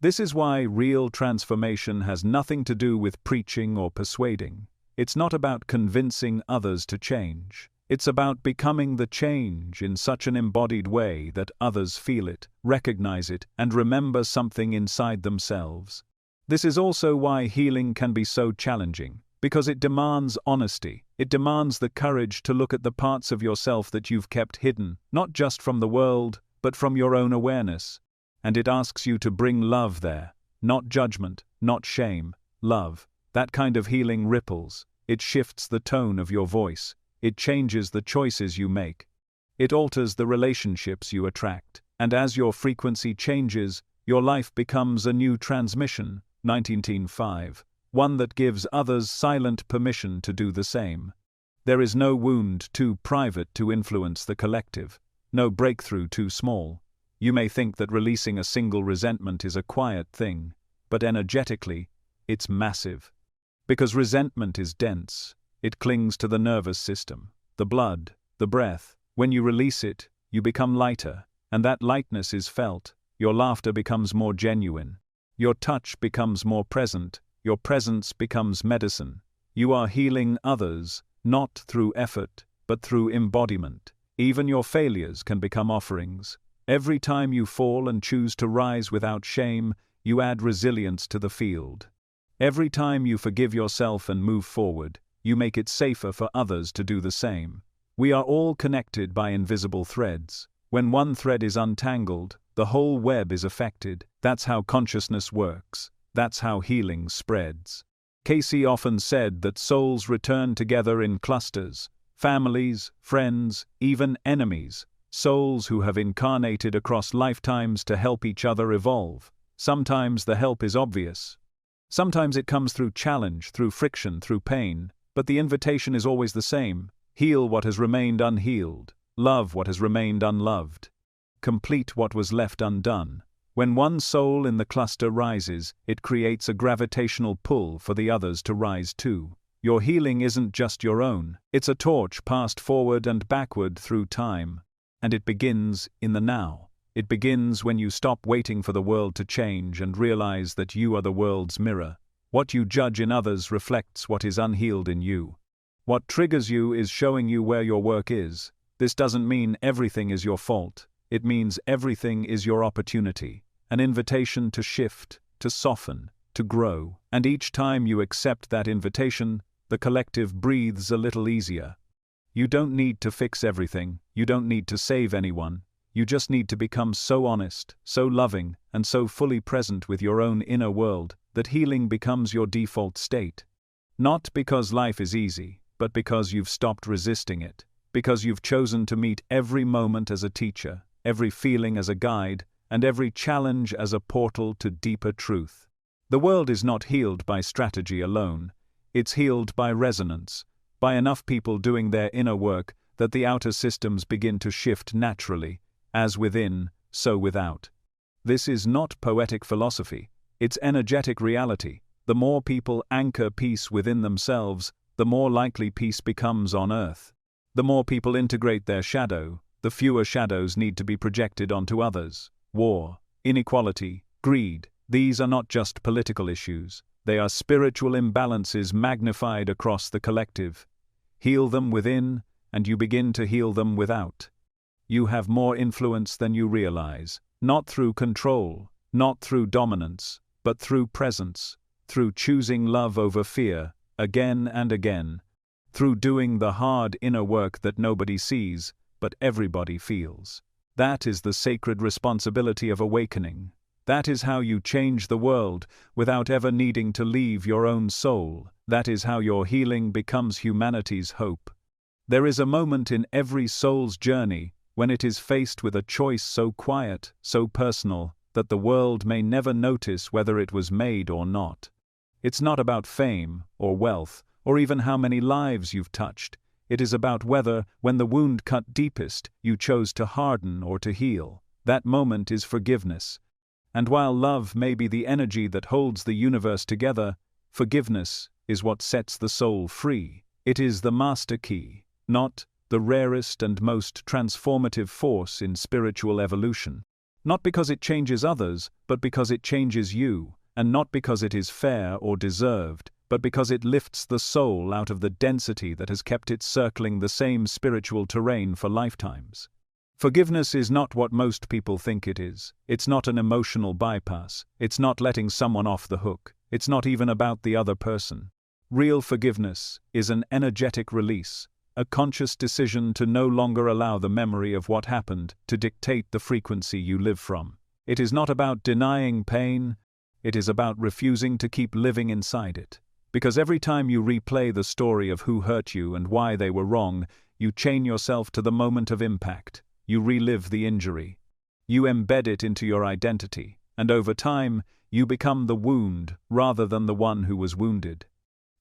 This is why real transformation has nothing to do with preaching or persuading. It's not about convincing others to change. It's about becoming the change in such an embodied way that others feel it, recognize it, and remember something inside themselves. This is also why healing can be so challenging, because it demands honesty. It demands the courage to look at the parts of yourself that you've kept hidden, not just from the world, but from your own awareness. And it asks you to bring love there, not judgment, not shame, love. That kind of healing ripples. It shifts the tone of your voice. It changes the choices you make. It alters the relationships you attract. And as your frequency changes, your life becomes a new transmission, 1905, one that gives others silent permission to do the same. There is no wound too private to influence the collective, no breakthrough too small. You may think that releasing a single resentment is a quiet thing, but energetically, it's massive. Because resentment is dense. It clings to the nervous system, the blood, the breath. When you release it, you become lighter, and that lightness is felt. Your laughter becomes more genuine. Your touch becomes more present. Your presence becomes medicine. You are healing others, not through effort, but through embodiment. Even your failures can become offerings. Every time you fall and choose to rise without shame, you add resilience to the field. Every time you forgive yourself and move forward, you make it safer for others to do the same. We are all connected by invisible threads. When one thread is untangled, the whole web is affected. That's how consciousness works. That's how healing spreads. Casey often said that souls return together in clusters. Families, friends, even enemies. Souls who have incarnated across lifetimes to help each other evolve. Sometimes the help is obvious. Sometimes it comes through challenge, through friction, through pain. But the invitation is always the same. Heal what has remained unhealed. Love what has remained unloved. Complete what was left undone. When one soul in the cluster rises, it creates a gravitational pull for the others to rise too. Your healing isn't just your own. It's a torch passed forward and backward through time. And it begins in the now. It begins when you stop waiting for the world to change and realize that you are the world's mirror. What you judge in others reflects what is unhealed in you. What triggers you is showing you where your work is. This doesn't mean everything is your fault. It means everything is your opportunity. An invitation to shift, to soften, to grow. And each time you accept that invitation, the collective breathes a little easier. You don't need to fix everything. You don't need to save anyone. you just need to become so honest, so loving, and so fully present with your own inner world that healing becomes your default state. Not because life is easy, but because you've stopped resisting it, because you've chosen to meet every moment as a teacher, every feeling as a guide, and every challenge as a portal to deeper truth. The world is not healed by strategy alone. It's healed by resonance, by enough people doing their inner work that the outer systems begin to shift naturally, as within, so without. This is not poetic philosophy, it's energetic reality. The more people anchor peace within themselves, the more likely peace becomes on earth. The more people integrate their shadow, the fewer shadows need to be projected onto others. War, inequality, greed, these are not just political issues, they are spiritual imbalances magnified across the collective. Heal them within, and you begin to heal them without. You have more influence than you realize, not through control, not through dominance, but through presence, through choosing love over fear, again and again, through doing the hard inner work that nobody sees, but everybody feels. That is the sacred responsibility of awakening. That is how you change the world without ever needing to leave your own soul. That is how your healing becomes humanity's hope. There is a moment in every soul's journey when it is faced with a choice so quiet, so personal, that the world may never notice whether it was made or not. It's not about fame or wealth or even how many lives you've touched. It is about whether, when the wound cut deepest, you chose to harden or to heal. That moment is forgiveness. And while love may be the energy that holds the universe together, forgiveness is what sets the soul free. It is the master key, not the rarest and most transformative force in spiritual evolution. Not because it changes others, but because it changes you, and not because it is fair or deserved, but because it lifts the soul out of the density that has kept it circling the same spiritual terrain for lifetimes. Forgiveness is not what most people think it is. It's not an emotional bypass. It's not letting someone off the hook. It's not even about the other person. Real forgiveness is an energetic release, a conscious decision to no longer allow the memory of what happened to dictate the frequency you live from. It is not about denying pain. It is about refusing to keep living inside it. Because every time you replay the story of who hurt you and why they were wrong, you chain yourself to the moment of impact. You relive the injury. You embed it into your identity, and over time, you become the wound rather than the one who was wounded.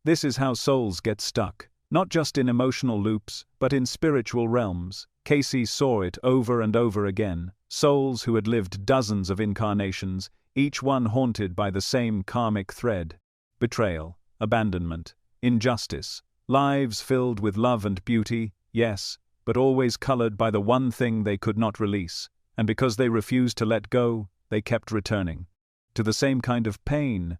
This is how souls get stuck, not just in emotional loops, but in spiritual realms. Casey saw it over and over again. Souls who had lived dozens of incarnations, each one haunted by the same karmic thread. Betrayal, abandonment, injustice, lives filled with love and beauty, yes, but always colored by the one thing they could not release, and because they refused to let go, they kept returning to the same kind of pain,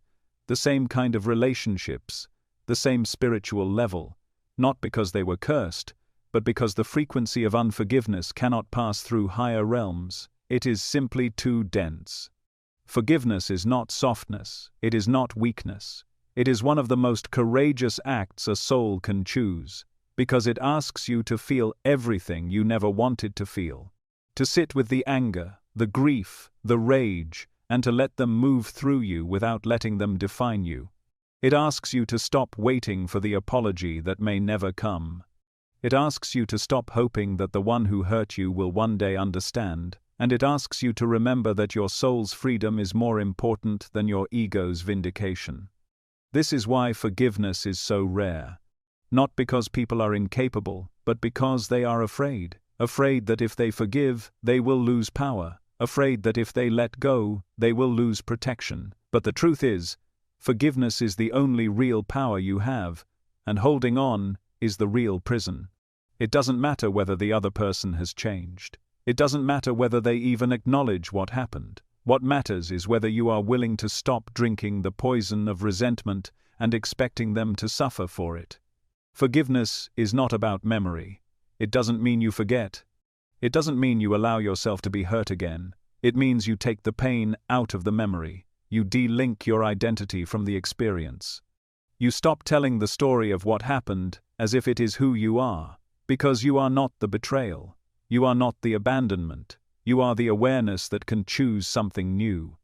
the same kind of relationships, the same spiritual level, not because they were cursed, but because the frequency of unforgiveness cannot pass through higher realms. It is simply too dense. Forgiveness is not softness, it is not weakness. It is one of the most courageous acts a soul can choose, because it asks you to feel everything you never wanted to feel, to sit with the anger, the grief, the rage, and to let them move through you without letting them define you. It asks you to stop waiting for the apology that may never come. It asks you to stop hoping that the one who hurt you will one day understand, and it asks you to remember that your soul's freedom is more important than your ego's vindication. This is why forgiveness is so rare. Not because people are incapable, but because they are afraid. Afraid that if they forgive, they will lose power. Afraid that if they let go, they will lose protection. But the truth is, forgiveness is the only real power you have, and holding on is the real prison. It doesn't matter whether the other person has changed. It doesn't matter whether they even acknowledge what happened. What matters is whether you are willing to stop drinking the poison of resentment and expecting them to suffer for it. Forgiveness is not about memory. It doesn't mean you forget. It doesn't mean you allow yourself to be hurt again. It means you take the pain out of the memory. You de-link your identity from the experience. You stop telling the story of what happened as if it is who you are, because you are not the betrayal. You are not the abandonment. You are the awareness that can choose something new.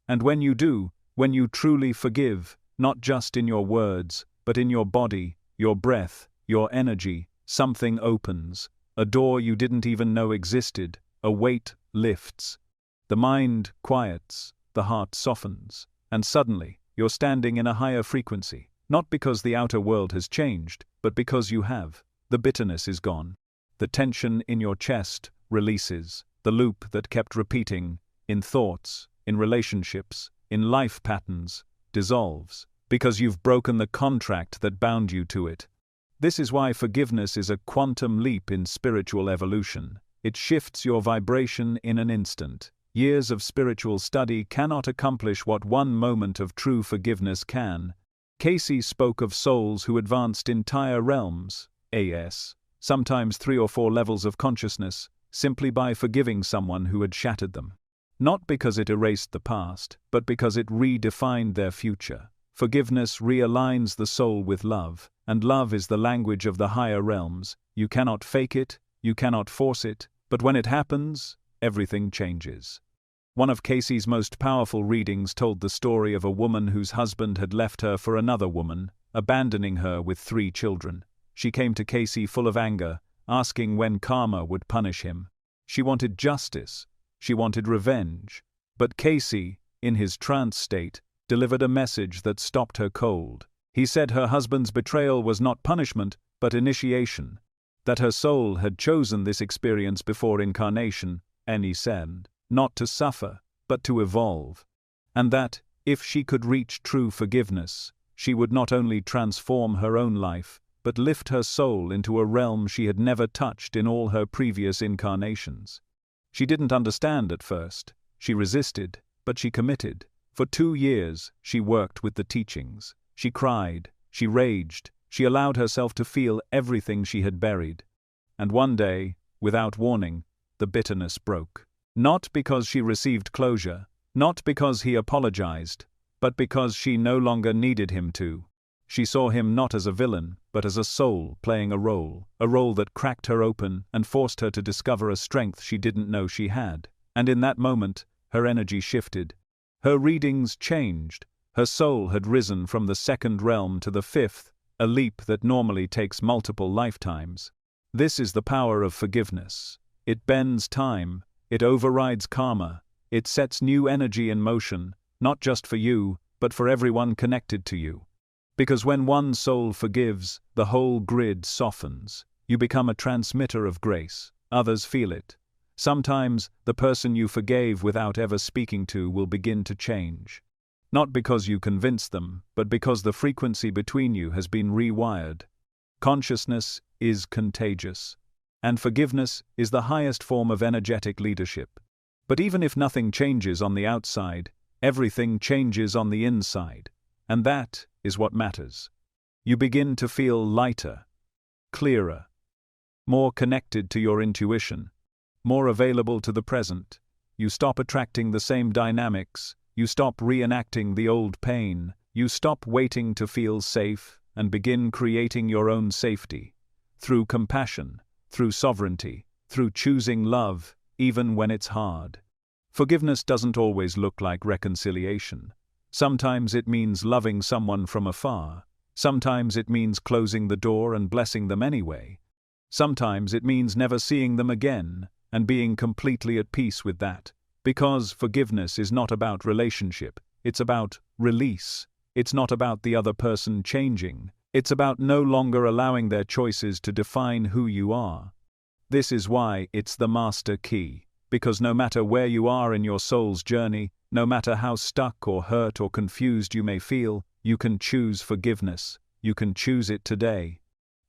And when you do, when you truly forgive, not just in your words, but in your body, your breath, your energy, something opens, a door you didn't even know existed, a weight lifts. The mind quiets, the heart softens, and suddenly, you're standing in a higher frequency, not because the outer world has changed, but because you have. The bitterness is gone. The tension in your chest releases. The loop that kept repeating, in thoughts, in relationships, in life patterns, dissolves, because you've broken the contract that bound you to it. This is why forgiveness is a quantum leap in spiritual evolution. It shifts your vibration in an instant. Years of spiritual study cannot accomplish what one moment of true forgiveness can. Casey spoke of souls who advanced entire realms, sometimes 3 or 4 levels of consciousness, simply by forgiving someone who had shattered them. Not because it erased the past, but because it redefined their future. Forgiveness realigns the soul with love, and love is the language of the higher realms. You cannot fake it, you cannot force it, but when it happens, everything changes. One of Casey's most powerful readings told the story of a woman whose husband had left her for another woman, abandoning her with 3 children. She came to Casey full of anger, asking when karma would punish him. She wanted justice. She wanted revenge. But Casey, in his trance state, delivered a message that stopped her cold. He said her husband's betrayal was not punishment, but initiation. That her soul had chosen this experience before incarnation, and he said, not to suffer, but to evolve. And that, if she could reach true forgiveness, she would not only transform her own life, but lift her soul into a realm she had never touched in all her previous incarnations. She didn't understand at first. She resisted, but she committed. For 2 years, she worked with the teachings. She cried, she raged, she allowed herself to feel everything she had buried. And one day, without warning, the bitterness broke. Not because she received closure, not because he apologized, but because she no longer needed him to. She saw him not as a villain, but as a soul playing a role that cracked her open and forced her to discover a strength she didn't know she had. And in that moment, her energy shifted. Her readings changed. Her soul had risen from the 2nd realm to the 5th, a leap that normally takes multiple lifetimes. This is the power of forgiveness. It bends time, it overrides karma, it sets new energy in motion, not just for you, but for everyone connected to you. Because when one soul forgives, the whole grid softens. You become a transmitter of grace. Others feel it. Sometimes, the person you forgave without ever speaking to will begin to change. Not because you convinced them, but because the frequency between you has been rewired. Consciousness is contagious. And forgiveness is the highest form of energetic leadership. But even if nothing changes on the outside, everything changes on the inside. And that is what matters. You begin to feel lighter, clearer, more connected to your intuition, more available to the present. You stop attracting the same dynamics, you stop reenacting the old pain, you stop waiting to feel safe and begin creating your own safety. Through compassion, through sovereignty, through choosing love, even when it's hard. Forgiveness doesn't always look like reconciliation. Sometimes it means loving someone from afar. Sometimes it means closing the door and blessing them anyway. Sometimes it means never seeing them again, and being completely at peace with that. Because forgiveness is not about relationship, it's about release. It's not about the other person changing. It's about no longer allowing their choices to define who you are. This is why it's the master key. Because no matter where you are in your soul's journey, no matter how stuck or hurt or confused you may feel, you can choose forgiveness. You can choose it today.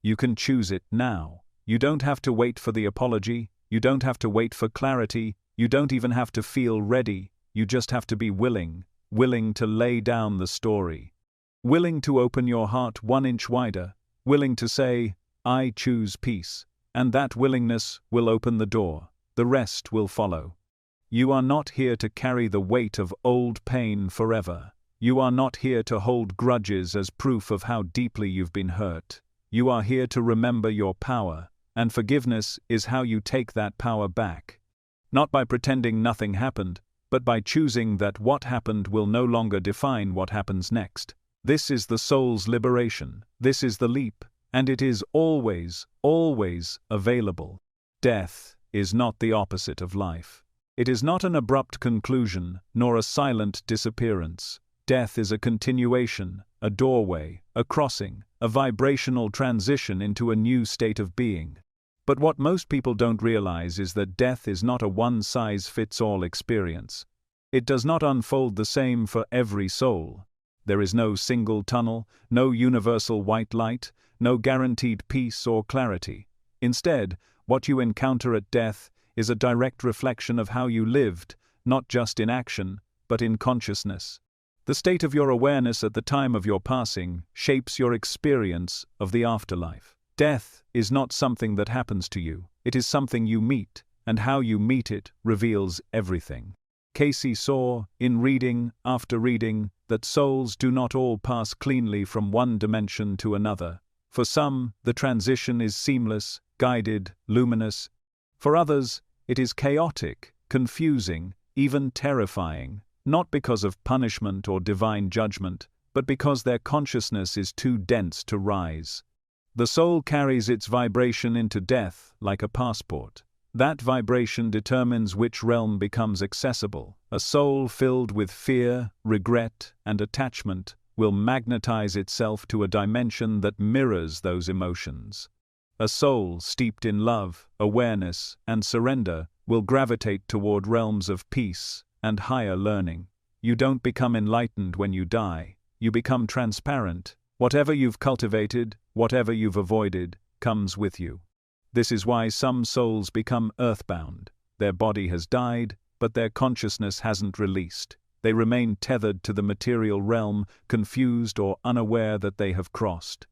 You can choose it now. You don't have to wait for the apology. You don't have to wait for clarity. You don't even have to feel ready. You just have to be willing to lay down the story. Willing to open your heart 1 inch wider. Willing to say, I choose peace. And that willingness will open the door. The rest will follow. You are not here to carry the weight of old pain forever. You are not here to hold grudges as proof of how deeply you've been hurt. You are here to remember your power, and forgiveness is how you take that power back. not by pretending nothing happened, but by choosing that what happened will no longer define what happens next. This is the soul's liberation, this is the leap, and it is always, always available. Death is not the opposite of life. It is not an abrupt conclusion, nor a silent disappearance. Death is a continuation, a doorway, a crossing, a vibrational transition into a new state of being. But what most people don't realize is that death is not a one-size-fits-all experience. It does not unfold the same for every soul. There is no single tunnel, no universal white light, no guaranteed peace or clarity. Instead, what you encounter at death is a direct reflection of how you lived, not just in action, but in consciousness. The state of your awareness at the time of your passing shapes your experience of the afterlife. Death is not something that happens to you, it is something you meet, and how you meet it reveals everything. Casey saw, in reading after reading, that souls do not all pass cleanly from one dimension to another. For some, the transition is seamless, guided, luminous. For others, it is chaotic, confusing, even terrifying, not because of punishment or divine judgment, but because their consciousness is too dense to rise. The soul carries its vibration into death like a passport. That vibration determines which realm becomes accessible. A soul filled with fear, regret, and attachment will magnetize itself to a dimension that mirrors those emotions. A soul steeped in love, awareness, and surrender will gravitate toward realms of peace and higher learning. You don't become enlightened when you die. You become transparent. Whatever you've cultivated, whatever you've avoided, comes with you. This is why some souls become earthbound. Their body has died, but their consciousness hasn't released. They remain tethered to the material realm, confused or unaware that they have crossed.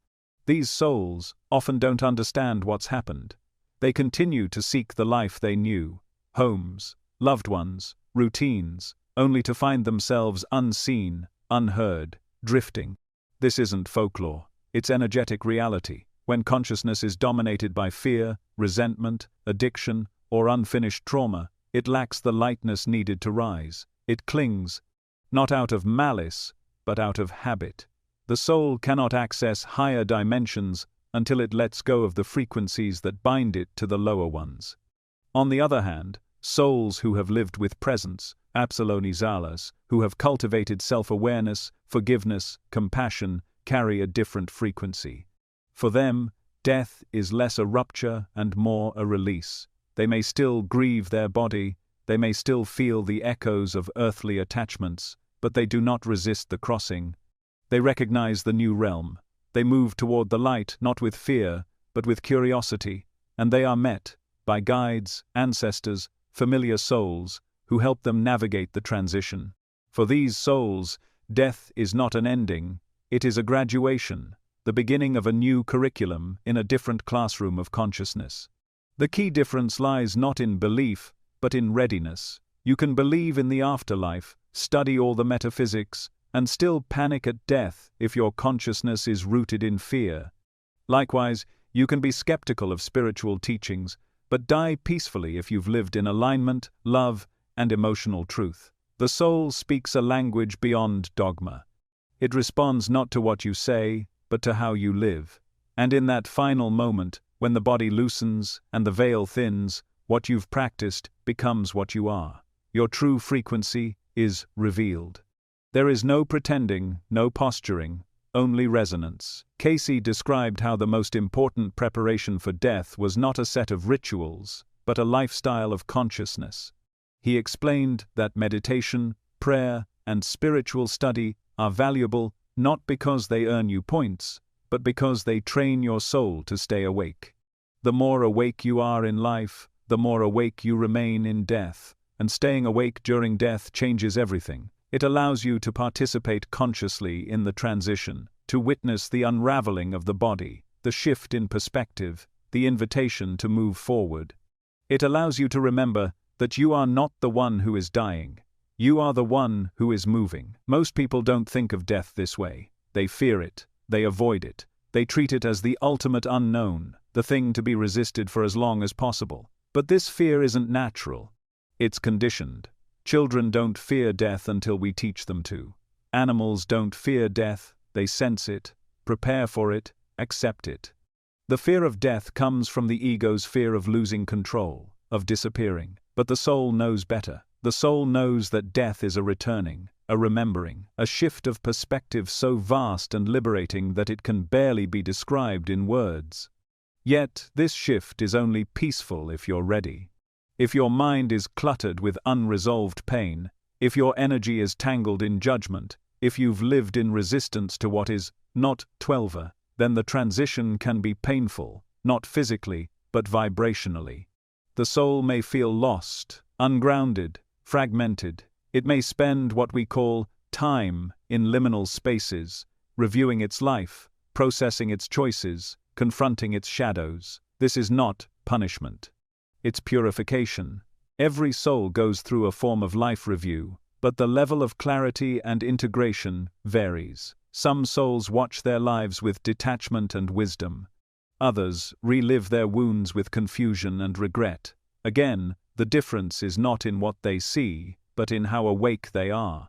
These souls often don't understand what's happened. They continue to seek the life they knew, homes, loved ones, routines, only to find themselves unseen, unheard, drifting. This isn't folklore, it's energetic reality. When consciousness is dominated by fear, resentment, addiction, or unfinished trauma, it lacks the lightness needed to rise. It clings, not out of malice, but out of habit. The soul cannot access higher dimensions until it lets go of the frequencies that bind it to the lower ones. On the other hand, souls who have lived with presence, Apsalonizalas, who have cultivated self-awareness, forgiveness, compassion, carry a different frequency. For them, death is less a rupture and more a release. They may still grieve their body, they may still feel the echoes of earthly attachments, but they do not resist the crossing. They recognize the new realm. They move toward the light not with fear, but with curiosity, and they are met by guides, ancestors, familiar souls, who help them navigate the transition. For these souls, death is not an ending, it is a graduation, the beginning of a new curriculum in a different classroom of consciousness. The key difference lies not in belief, but in readiness. You can believe in the afterlife, study all the metaphysics, and still panic at death if your consciousness is rooted in fear. Likewise, you can be skeptical of spiritual teachings, but die peacefully if you've lived in alignment, love, and emotional truth. The soul speaks a language beyond dogma. It responds not to what you say, but to how you live. And in that final moment, when the body loosens and the veil thins, what you've practiced becomes what you are. Your true frequency is revealed. There is no pretending, no posturing, only resonance. Casey described how the most important preparation for death was not a set of rituals, but a lifestyle of consciousness. He explained that meditation, prayer, and spiritual study are valuable not because they earn you points, but because they train your soul to stay awake. The more awake you are in life, the more awake you remain in death, and staying awake during death changes everything. It allows you to participate consciously in the transition, to witness the unraveling of the body, the shift in perspective, the invitation to move forward. It allows you to remember that you are not the one who is dying. You are the one who is moving. Most people don't think of death this way. They fear it. They avoid it. They treat it as the ultimate unknown, the thing to be resisted for as long as possible. But this fear isn't natural. It's conditioned. Children don't fear death until we teach them to. Animals don't fear death, they sense it, prepare for it, accept it. The fear of death comes from the ego's fear of losing control, of disappearing. But the soul knows better. The soul knows that death is a returning, a remembering, a shift of perspective so vast and liberating that it can barely be described in words. Yet, this shift is only peaceful if you're ready. If your mind is cluttered with unresolved pain, if your energy is tangled in judgment, if you've lived in resistance to what is not 12er, then the transition can be painful, not physically, but vibrationally. The soul may feel lost, ungrounded, fragmented. It may spend what we call time in liminal spaces, reviewing its life, processing its choices, confronting its shadows. This is not punishment. It's purification. Every soul goes through a form of life review, but the level of clarity and integration varies. Some souls watch their lives with detachment and wisdom. Others relive their wounds with confusion and regret. Again, the difference is not in what they see, but in how awake they are.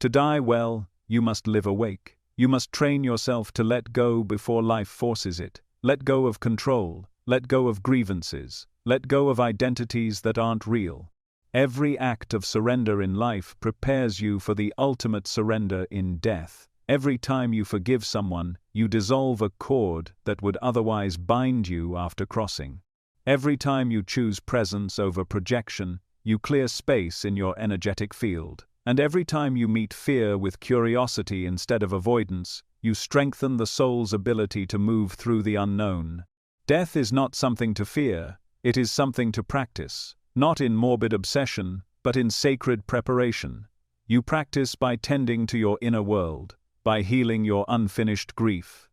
To die well, you must live awake. You must train yourself to let go before life forces it. Let go of control, let go of grievances, let go of identities that aren't real. Every act of surrender in life prepares you for the ultimate surrender in death. Every time you forgive someone, you dissolve a cord that would otherwise bind you after crossing. Every time you choose presence over projection, you clear space in your energetic field. And every time you meet fear with curiosity instead of avoidance, you strengthen the soul's ability to move through the unknown. Death is not something to fear, it is something to practice, not in morbid obsession, but in sacred preparation. You practice by tending to your inner world, by healing your unfinished grief,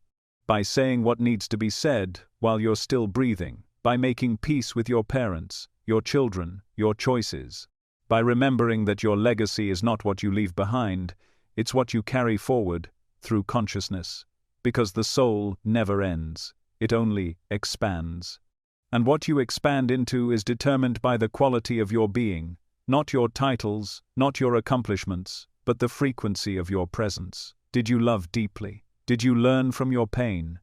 by saying what needs to be said while you're still breathing, by making peace with your parents, your children, your choices, by remembering that your legacy is not what you leave behind, it's what you carry forward through consciousness, because the soul never ends, it only expands. And what you expand into is determined by the quality of your being, not your titles, not your accomplishments, but the frequency of your presence. Did you love deeply? Did you learn from your pain?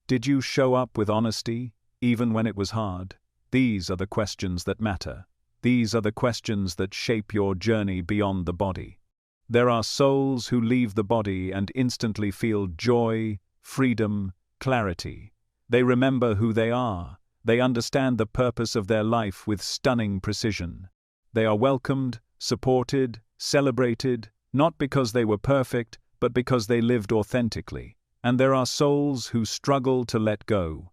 Did you show up with honesty, even when it was hard? These are the questions that matter. These are the questions that shape your journey beyond the body. There are souls who leave the body and instantly feel joy, freedom, clarity. They remember who they are. They understand the purpose of their life with stunning precision. They are welcomed, supported, celebrated, not because they were perfect, but because they lived authentically. And there are souls who struggle to let go,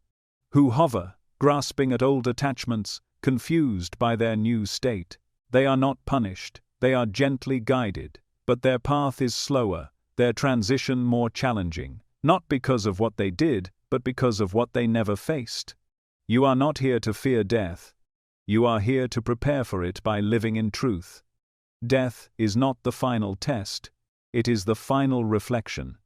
who hover, grasping at old attachments, confused by their new state. They are not punished, they are gently guided, but their path is slower, their transition more challenging, not because of what they did, but because of what they never faced. You are not here to fear death. You are here to prepare for it by living in truth. Death is not the final test. It is the final reflection.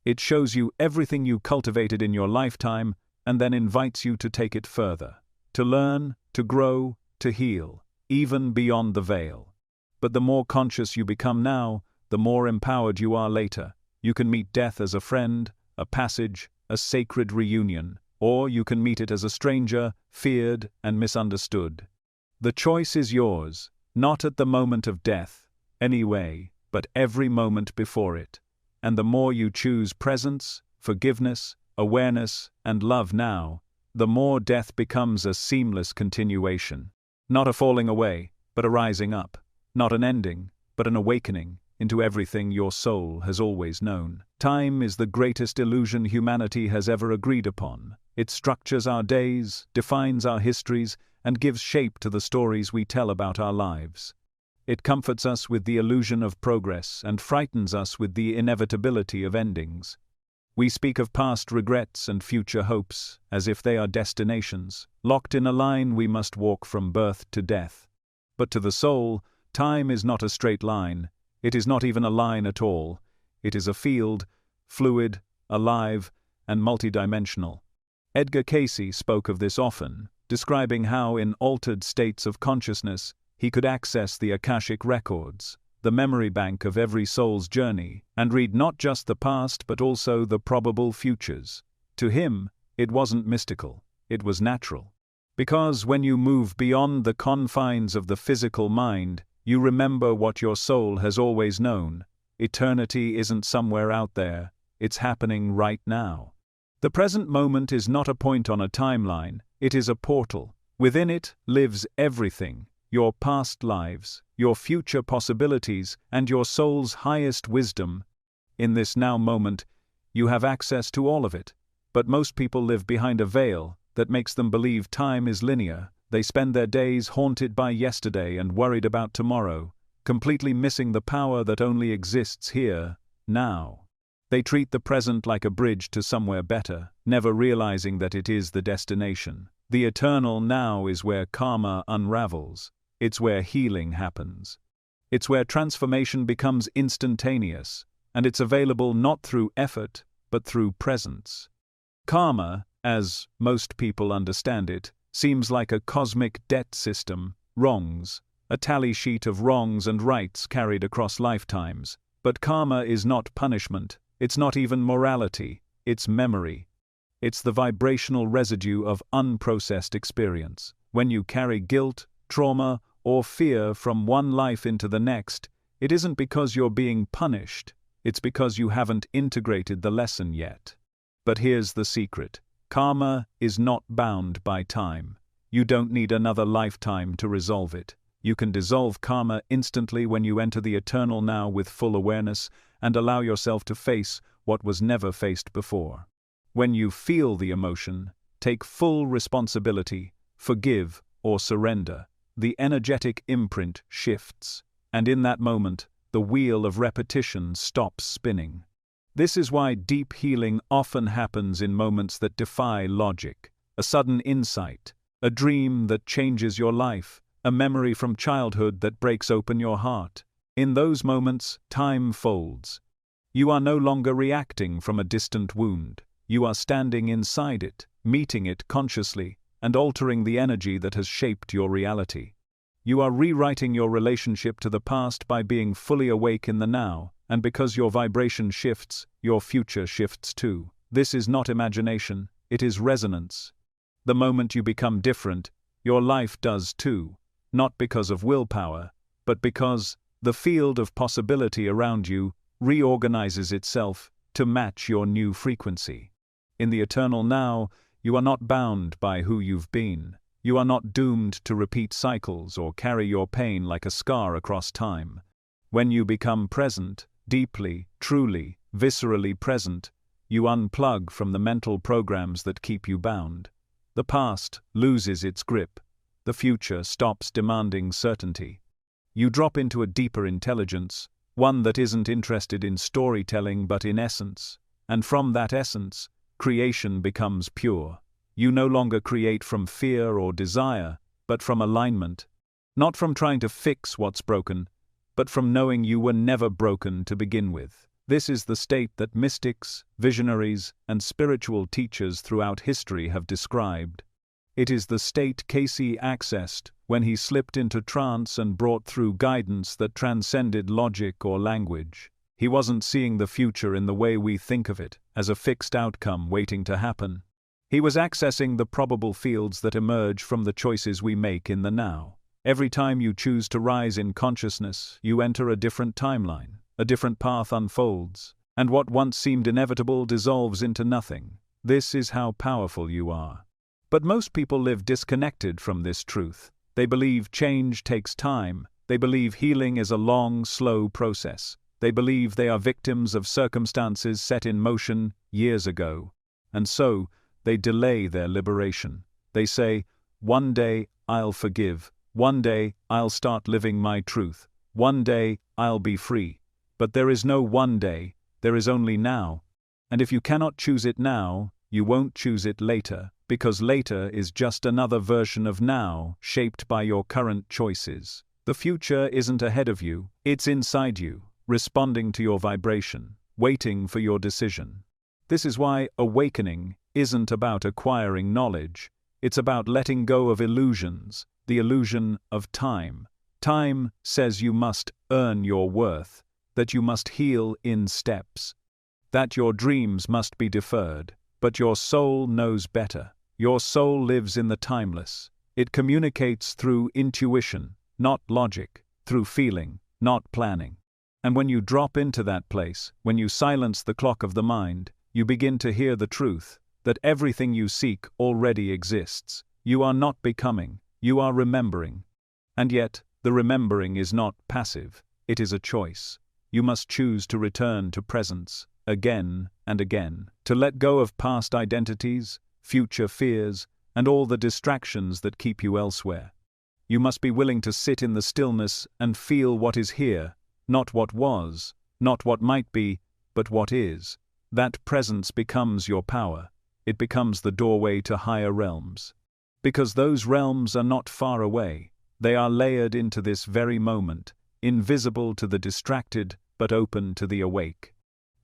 It shows you everything you cultivated in your lifetime and then invites you to take it further, to learn, to grow, to heal, even beyond the veil. But the more conscious you become now, the more empowered you are later. You can meet death as a friend, a passage, a sacred reunion, or you can meet it as a stranger, feared and misunderstood. The choice is yours, not at the moment of death, anyway, but every moment before it. And the more you choose presence, forgiveness, awareness, and love now, the more death becomes a seamless continuation. Not a falling away, but a rising up. Not an ending, but an awakening into everything your soul has always known. Time is the greatest illusion humanity has ever agreed upon. It structures our days, defines our histories, and gives shape to the stories we tell about our lives. It comforts us with the illusion of progress and frightens us with the inevitability of endings. We speak of past regrets and future hopes as if they are destinations, locked in a line we must walk from birth to death. But to the soul, time is not a straight line. It is not even a line at all. It is a field, fluid, alive, and multidimensional. Edgar Cayce spoke of this often, describing how in altered states of consciousness, he could access the Akashic records, the memory bank of every soul's journey, and read not just the past but also the probable futures. To him, it wasn't mystical, it was natural. Because when you move beyond the confines of the physical mind, you remember what your soul has always known. Eternity isn't somewhere out there, it's happening right now. The present moment is not a point on a timeline, it is a portal. Within it lives everything, your past lives, your future possibilities, and your soul's highest wisdom. In this now moment, you have access to all of it. But most people live behind a veil that makes them believe time is linear. They spend their days haunted by yesterday and worried about tomorrow, completely missing the power that only exists here, now. They treat the present like a bridge to somewhere better, never realizing that it is the destination. The eternal now is where karma unravels. It's where healing happens. It's where transformation becomes instantaneous, and it's available not through effort, but through presence. Karma, as most people understand it, seems like a cosmic debt system, wrongs, a tally sheet of wrongs and rights carried across lifetimes. But karma is not punishment, it's not even morality, it's memory. It's the vibrational residue of unprocessed experience. When you carry guilt, trauma, or fear from one life into the next, it isn't because you're being punished, it's because you haven't integrated the lesson yet. But here's the secret. Karma is not bound by time. You don't need another lifetime to resolve it. You can dissolve karma instantly when you enter the eternal now with full awareness and allow yourself to face what was never faced before. When you feel the emotion, take full responsibility, forgive or surrender. The energetic imprint shifts, and in that moment, the wheel of repetition stops spinning. This is why deep healing often happens in moments that defy logic. A sudden insight, a dream that changes your life, a memory from childhood that breaks open your heart. In those moments, time folds. You are no longer reacting from a distant wound. You are standing inside it, meeting it consciously, and altering the energy that has shaped your reality. You are rewriting your relationship to the past by being fully awake in the now, and because your vibration shifts, your future shifts too. This is not imagination, it is resonance. The moment you become different, your life does too, not because of willpower, but because the field of possibility around you reorganizes itself to match your new frequency. In the eternal now, you are not bound by who you've been. You are not doomed to repeat cycles or carry your pain like a scar across time. When you become present, deeply, truly, viscerally present, you unplug from the mental programs that keep you bound. The past loses its grip. The future stops demanding certainty. You drop into a deeper intelligence, one that isn't interested in storytelling but in essence. And from that essence, creation becomes pure. You no longer create from fear or desire, but from alignment. Not from trying to fix what's broken, but from knowing you were never broken to begin with. This is the state that mystics, visionaries, and spiritual teachers throughout history have described. It is the state Casey accessed when he slipped into trance and brought through guidance that transcended logic or language. He wasn't seeing the future in the way we think of it, as a fixed outcome waiting to happen. He was accessing the probable fields that emerge from the choices we make in the now. Every time you choose to rise in consciousness, you enter a different timeline, a different path unfolds, and what once seemed inevitable dissolves into nothing. This is how powerful you are. But most people live disconnected from this truth. They believe change takes time. They believe healing is a long, slow process. They believe they are victims of circumstances set in motion years ago. And so, they delay their liberation. They say, one day I'll forgive. One day I'll start living my truth. One day I'll be free. But there is no one day, there is only now. And if you cannot choose it now, you won't choose it later, because later is just another version of now, shaped by your current choices. The future isn't ahead of you, it's inside you, responding to your vibration, waiting for your decision. This is why awakening isn't about acquiring knowledge, it's about letting go of illusions, the illusion of time, Time says you must earn your worth, that you must heal in steps, that your dreams must be deferred, but your soul knows better. Your soul lives in the timeless. It communicates through intuition, not logic, through feeling, not planning. And when you drop into that place, when you silence the clock of the mind, you begin to hear the truth, that everything you seek already exists. You are not becoming, you are remembering. And yet, the remembering is not passive, it is a choice. You must choose to return to presence, again and again, to let go of past identities, future fears, and all the distractions that keep you elsewhere. You must be willing to sit in the stillness and feel what is here, not what was, not what might be, but what is. That presence becomes your power. It becomes the doorway to higher realms. Because those realms are not far away, they are layered into this very moment, invisible to the distracted but open to the awake.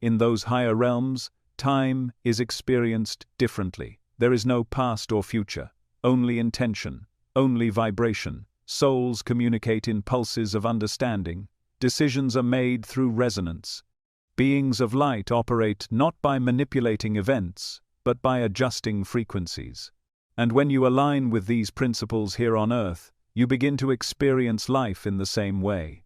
In those higher realms, time is experienced differently. There is no past or future, only intention, only vibration. Souls communicate in pulses of understanding. Decisions are made through resonance. Beings of light operate not by manipulating events, but by adjusting frequencies. And when you align with these principles here on Earth, you begin to experience life in the same way.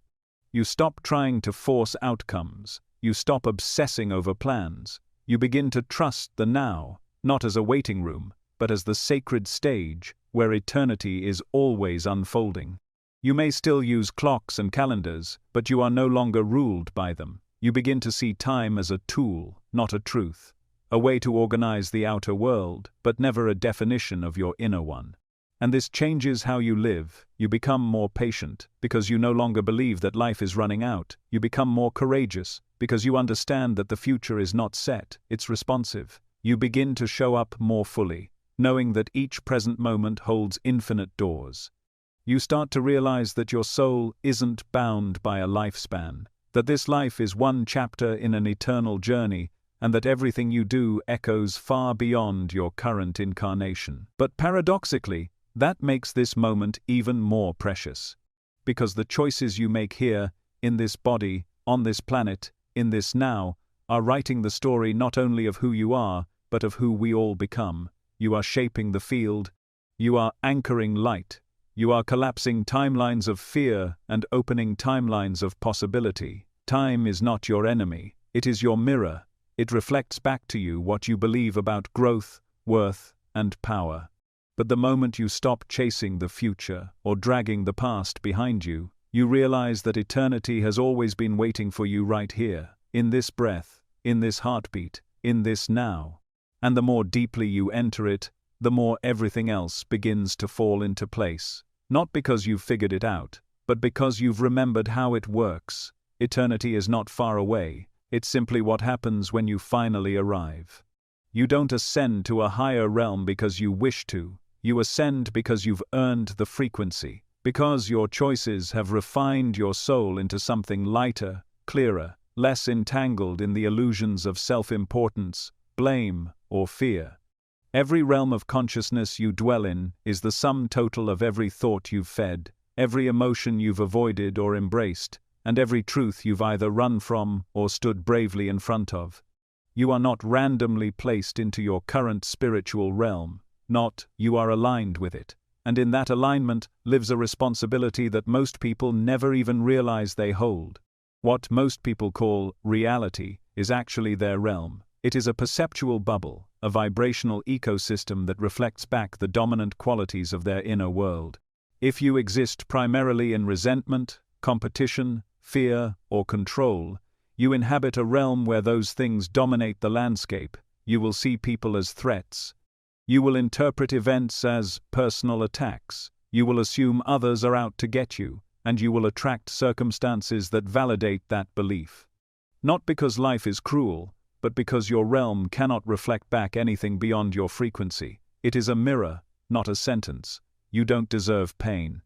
You stop trying to force outcomes. You stop obsessing over plans. You begin to trust the now, not as a waiting room, but as the sacred stage where eternity is always unfolding. You may still use clocks and calendars, but you are no longer ruled by them. You begin to see time as a tool, not a truth. A way to organize the outer world, but never a definition of your inner one. And this changes how you live. You become more patient, because you no longer believe that life is running out. You become more courageous, because you understand that the future is not set, it's responsive. You begin to show up more fully, knowing that each present moment holds infinite doors. You start to realize that your soul isn't bound by a lifespan, that this life is one chapter in an eternal journey, and that everything you do echoes far beyond your current incarnation. But paradoxically, that makes this moment even more precious. Because the choices you make here, in this body, on this planet, in this now, are writing the story not only of who you are, but of who we all become. You are shaping the field. You are anchoring light. You are collapsing timelines of fear and opening timelines of possibility. Time is not your enemy. It is your mirror. It reflects back to you what you believe about growth, worth, and power. But the moment you stop chasing the future or dragging the past behind you, you realize that eternity has always been waiting for you right here, in this breath, in this heartbeat, in this now. And the more deeply you enter it, the more everything else begins to fall into place. Not because you've figured it out, but because you've remembered how it works. Eternity is not far away. It's simply what happens when you finally arrive. You don't ascend to a higher realm because you wish to. You ascend because you've earned the frequency, because your choices have refined your soul into something lighter, clearer, less entangled in the illusions of self-importance, blame, or fear. Every realm of consciousness you dwell in is the sum total of every thought you've fed, every emotion you've avoided or embraced, and every truth you've either run from or stood bravely in front of. You are not randomly placed into your current spiritual realm. Not, you are aligned with it. And in that alignment lives a responsibility that most people never even realize they hold. What most people call reality is actually their realm. It is a perceptual bubble, a vibrational ecosystem that reflects back the dominant qualities of their inner world. If you exist primarily in resentment, competition, fear, or control, you inhabit a realm where those things dominate the landscape. You will see people as threats. You will interpret events as personal attacks. You will assume others are out to get you, and you will attract circumstances that validate that belief. Not because life is cruel, but because your realm cannot reflect back anything beyond your frequency. It is a mirror, not a sentence. You don't deserve pain.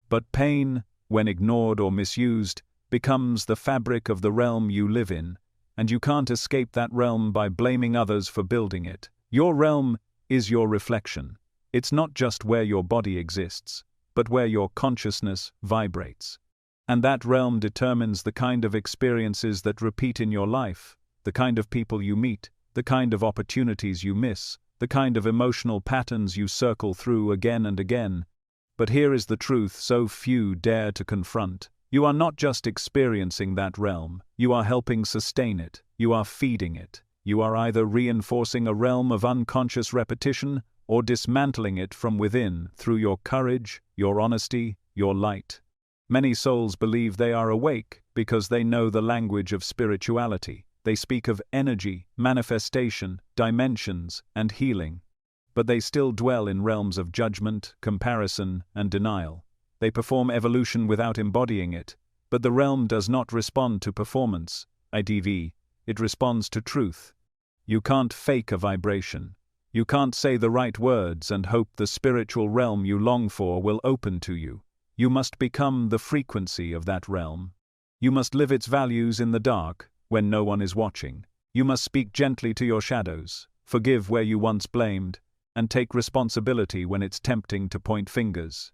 But pain, when ignored or misused, becomes the fabric of the realm you live in, and you can't escape that realm by blaming others for building it. Your realm is your reflection. It's not just where your body exists, but where your consciousness vibrates. And that realm determines the kind of experiences that repeat in your life, the kind of people you meet, the kind of opportunities you miss, the kind of emotional patterns you circle through again and again. But here is the truth so few dare to confront. You are not just experiencing that realm, you are helping sustain it, you are feeding it. You are either reinforcing a realm of unconscious repetition or dismantling it from within through your courage, your honesty, your light. Many souls believe they are awake because they know the language of spirituality. They speak of energy, manifestation, dimensions, and healing. But they still dwell in realms of judgment, comparison, and denial. They perform evolution without embodying it, but the realm does not respond to performance, IDV, it responds to truth. You can't fake a vibration. You can't say the right words and hope the spiritual realm you long for will open to you. You must become the frequency of that realm. You must live its values in the dark, when no one is watching. You must speak gently to your shadows, forgive where you once blamed, and take responsibility when it's tempting to point fingers.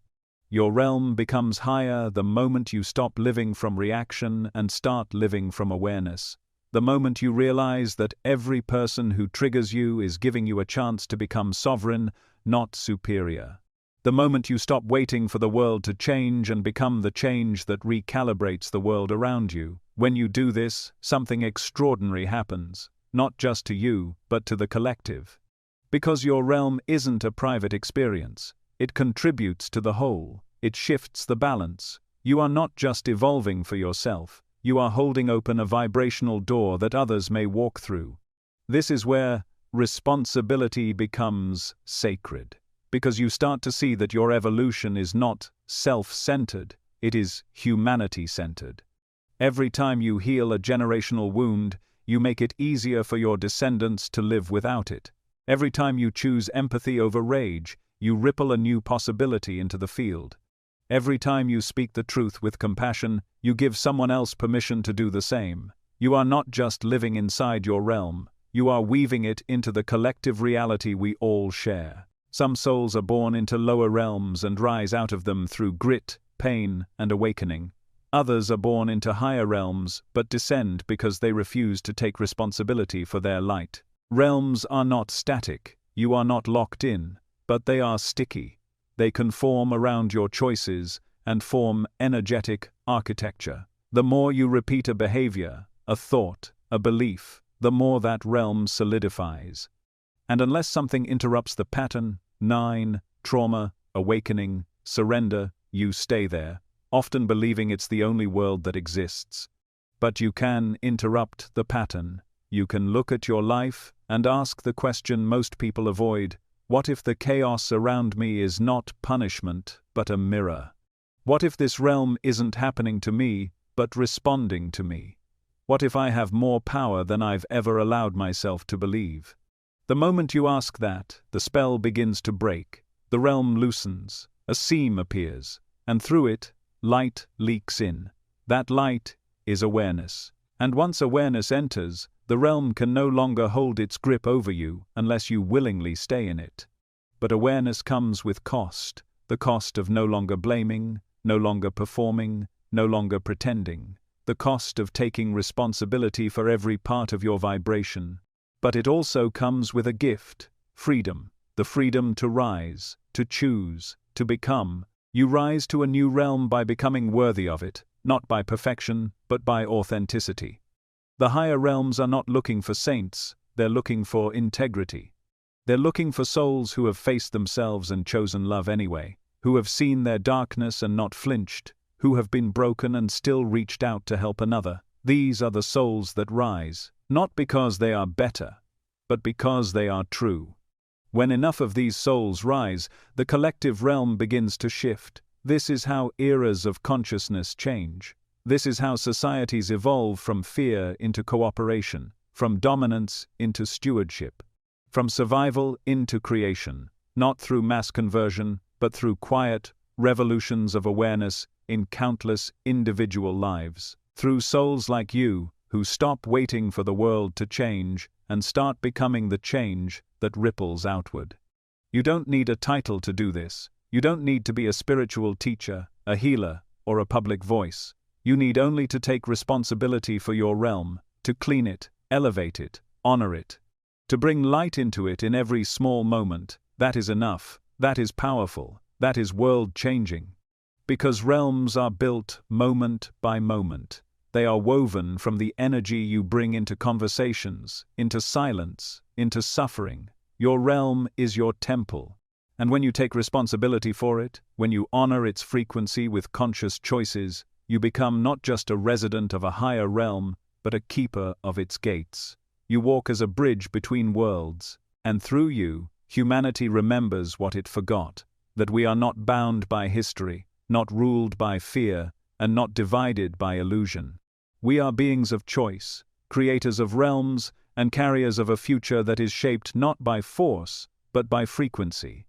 Your realm becomes higher the moment you stop living from reaction and start living from awareness. The moment you realize that every person who triggers you is giving you a chance to become sovereign, not superior. The moment you stop waiting for the world to change and become the change that recalibrates the world around you. When you do this, something extraordinary happens, not just to you, but to the collective. Because your realm isn't a private experience, it contributes to the whole, it shifts the balance. You are not just evolving for yourself, you are holding open a vibrational door that others may walk through. This is where responsibility becomes sacred. Because you start to see that your evolution is not self-centered, it is humanity-centered. Every time you heal a generational wound, you make it easier for your descendants to live without it. Every time you choose empathy over rage, you ripple a new possibility into the field. Every time you speak the truth with compassion, you give someone else permission to do the same. You are not just living inside your realm, you are weaving it into the collective reality we all share. Some souls are born into lower realms and rise out of them through grit, pain, and awakening. Others are born into higher realms but descend because they refuse to take responsibility for their light. Realms are not static, you are not locked in, but they are sticky. They conform around your choices and form energetic architecture. The more you repeat a behavior, a thought, a belief, the more that realm solidifies. And unless something interrupts the pattern, trauma, awakening, surrender, you stay there, often believing it's the only world that exists. But you can interrupt the pattern. You can look at your life and ask the question most people avoid: what if the chaos around me is not punishment, but a mirror? What if this realm isn't happening to me, but responding to me? What if I have more power than I've ever allowed myself to believe? The moment you ask that, the spell begins to break, the realm loosens, a seam appears, and through it, light leaks in. That light is awareness. And once awareness enters, the realm can no longer hold its grip over you unless you willingly stay in it. But awareness comes with cost, the cost of no longer blaming, no longer performing, no longer pretending, the cost of taking responsibility for every part of your vibration. But it also comes with a gift, freedom, the freedom to rise, to choose, to become. You rise to a new realm by becoming worthy of it, not by perfection, but by authenticity. The higher realms are not looking for saints, they're looking for integrity. They're looking for souls who have faced themselves and chosen love anyway, who have seen their darkness and not flinched, who have been broken and still reached out to help another. These are the souls that rise, not because they are better, but because they are true. When enough of these souls rise, the collective realm begins to shift. This is how eras of consciousness change. This is how societies evolve from fear into cooperation, from dominance into stewardship, from survival into creation, not through mass conversion, but through quiet revolutions of awareness in countless individual lives. Through souls like you, who stop waiting for the world to change and start becoming the change that ripples outward. You don't need a title to do this. You don't need to be a spiritual teacher, a healer, or a public voice. You need only to take responsibility for your realm, to clean it, elevate it, honor it. To bring light into it in every small moment. That is enough, that is powerful, that is world-changing. Because realms are built moment by moment. They are woven from the energy you bring into conversations, into silence, into suffering. Your realm is your temple. And when you take responsibility for it, when you honor its frequency with conscious choices, you become not just a resident of a higher realm, but a keeper of its gates. You walk as a bridge between worlds, and through you, humanity remembers what it forgot, that we are not bound by history, not ruled by fear, and not divided by illusion. We are beings of choice, creators of realms, and carriers of a future that is shaped not by force, but by frequency.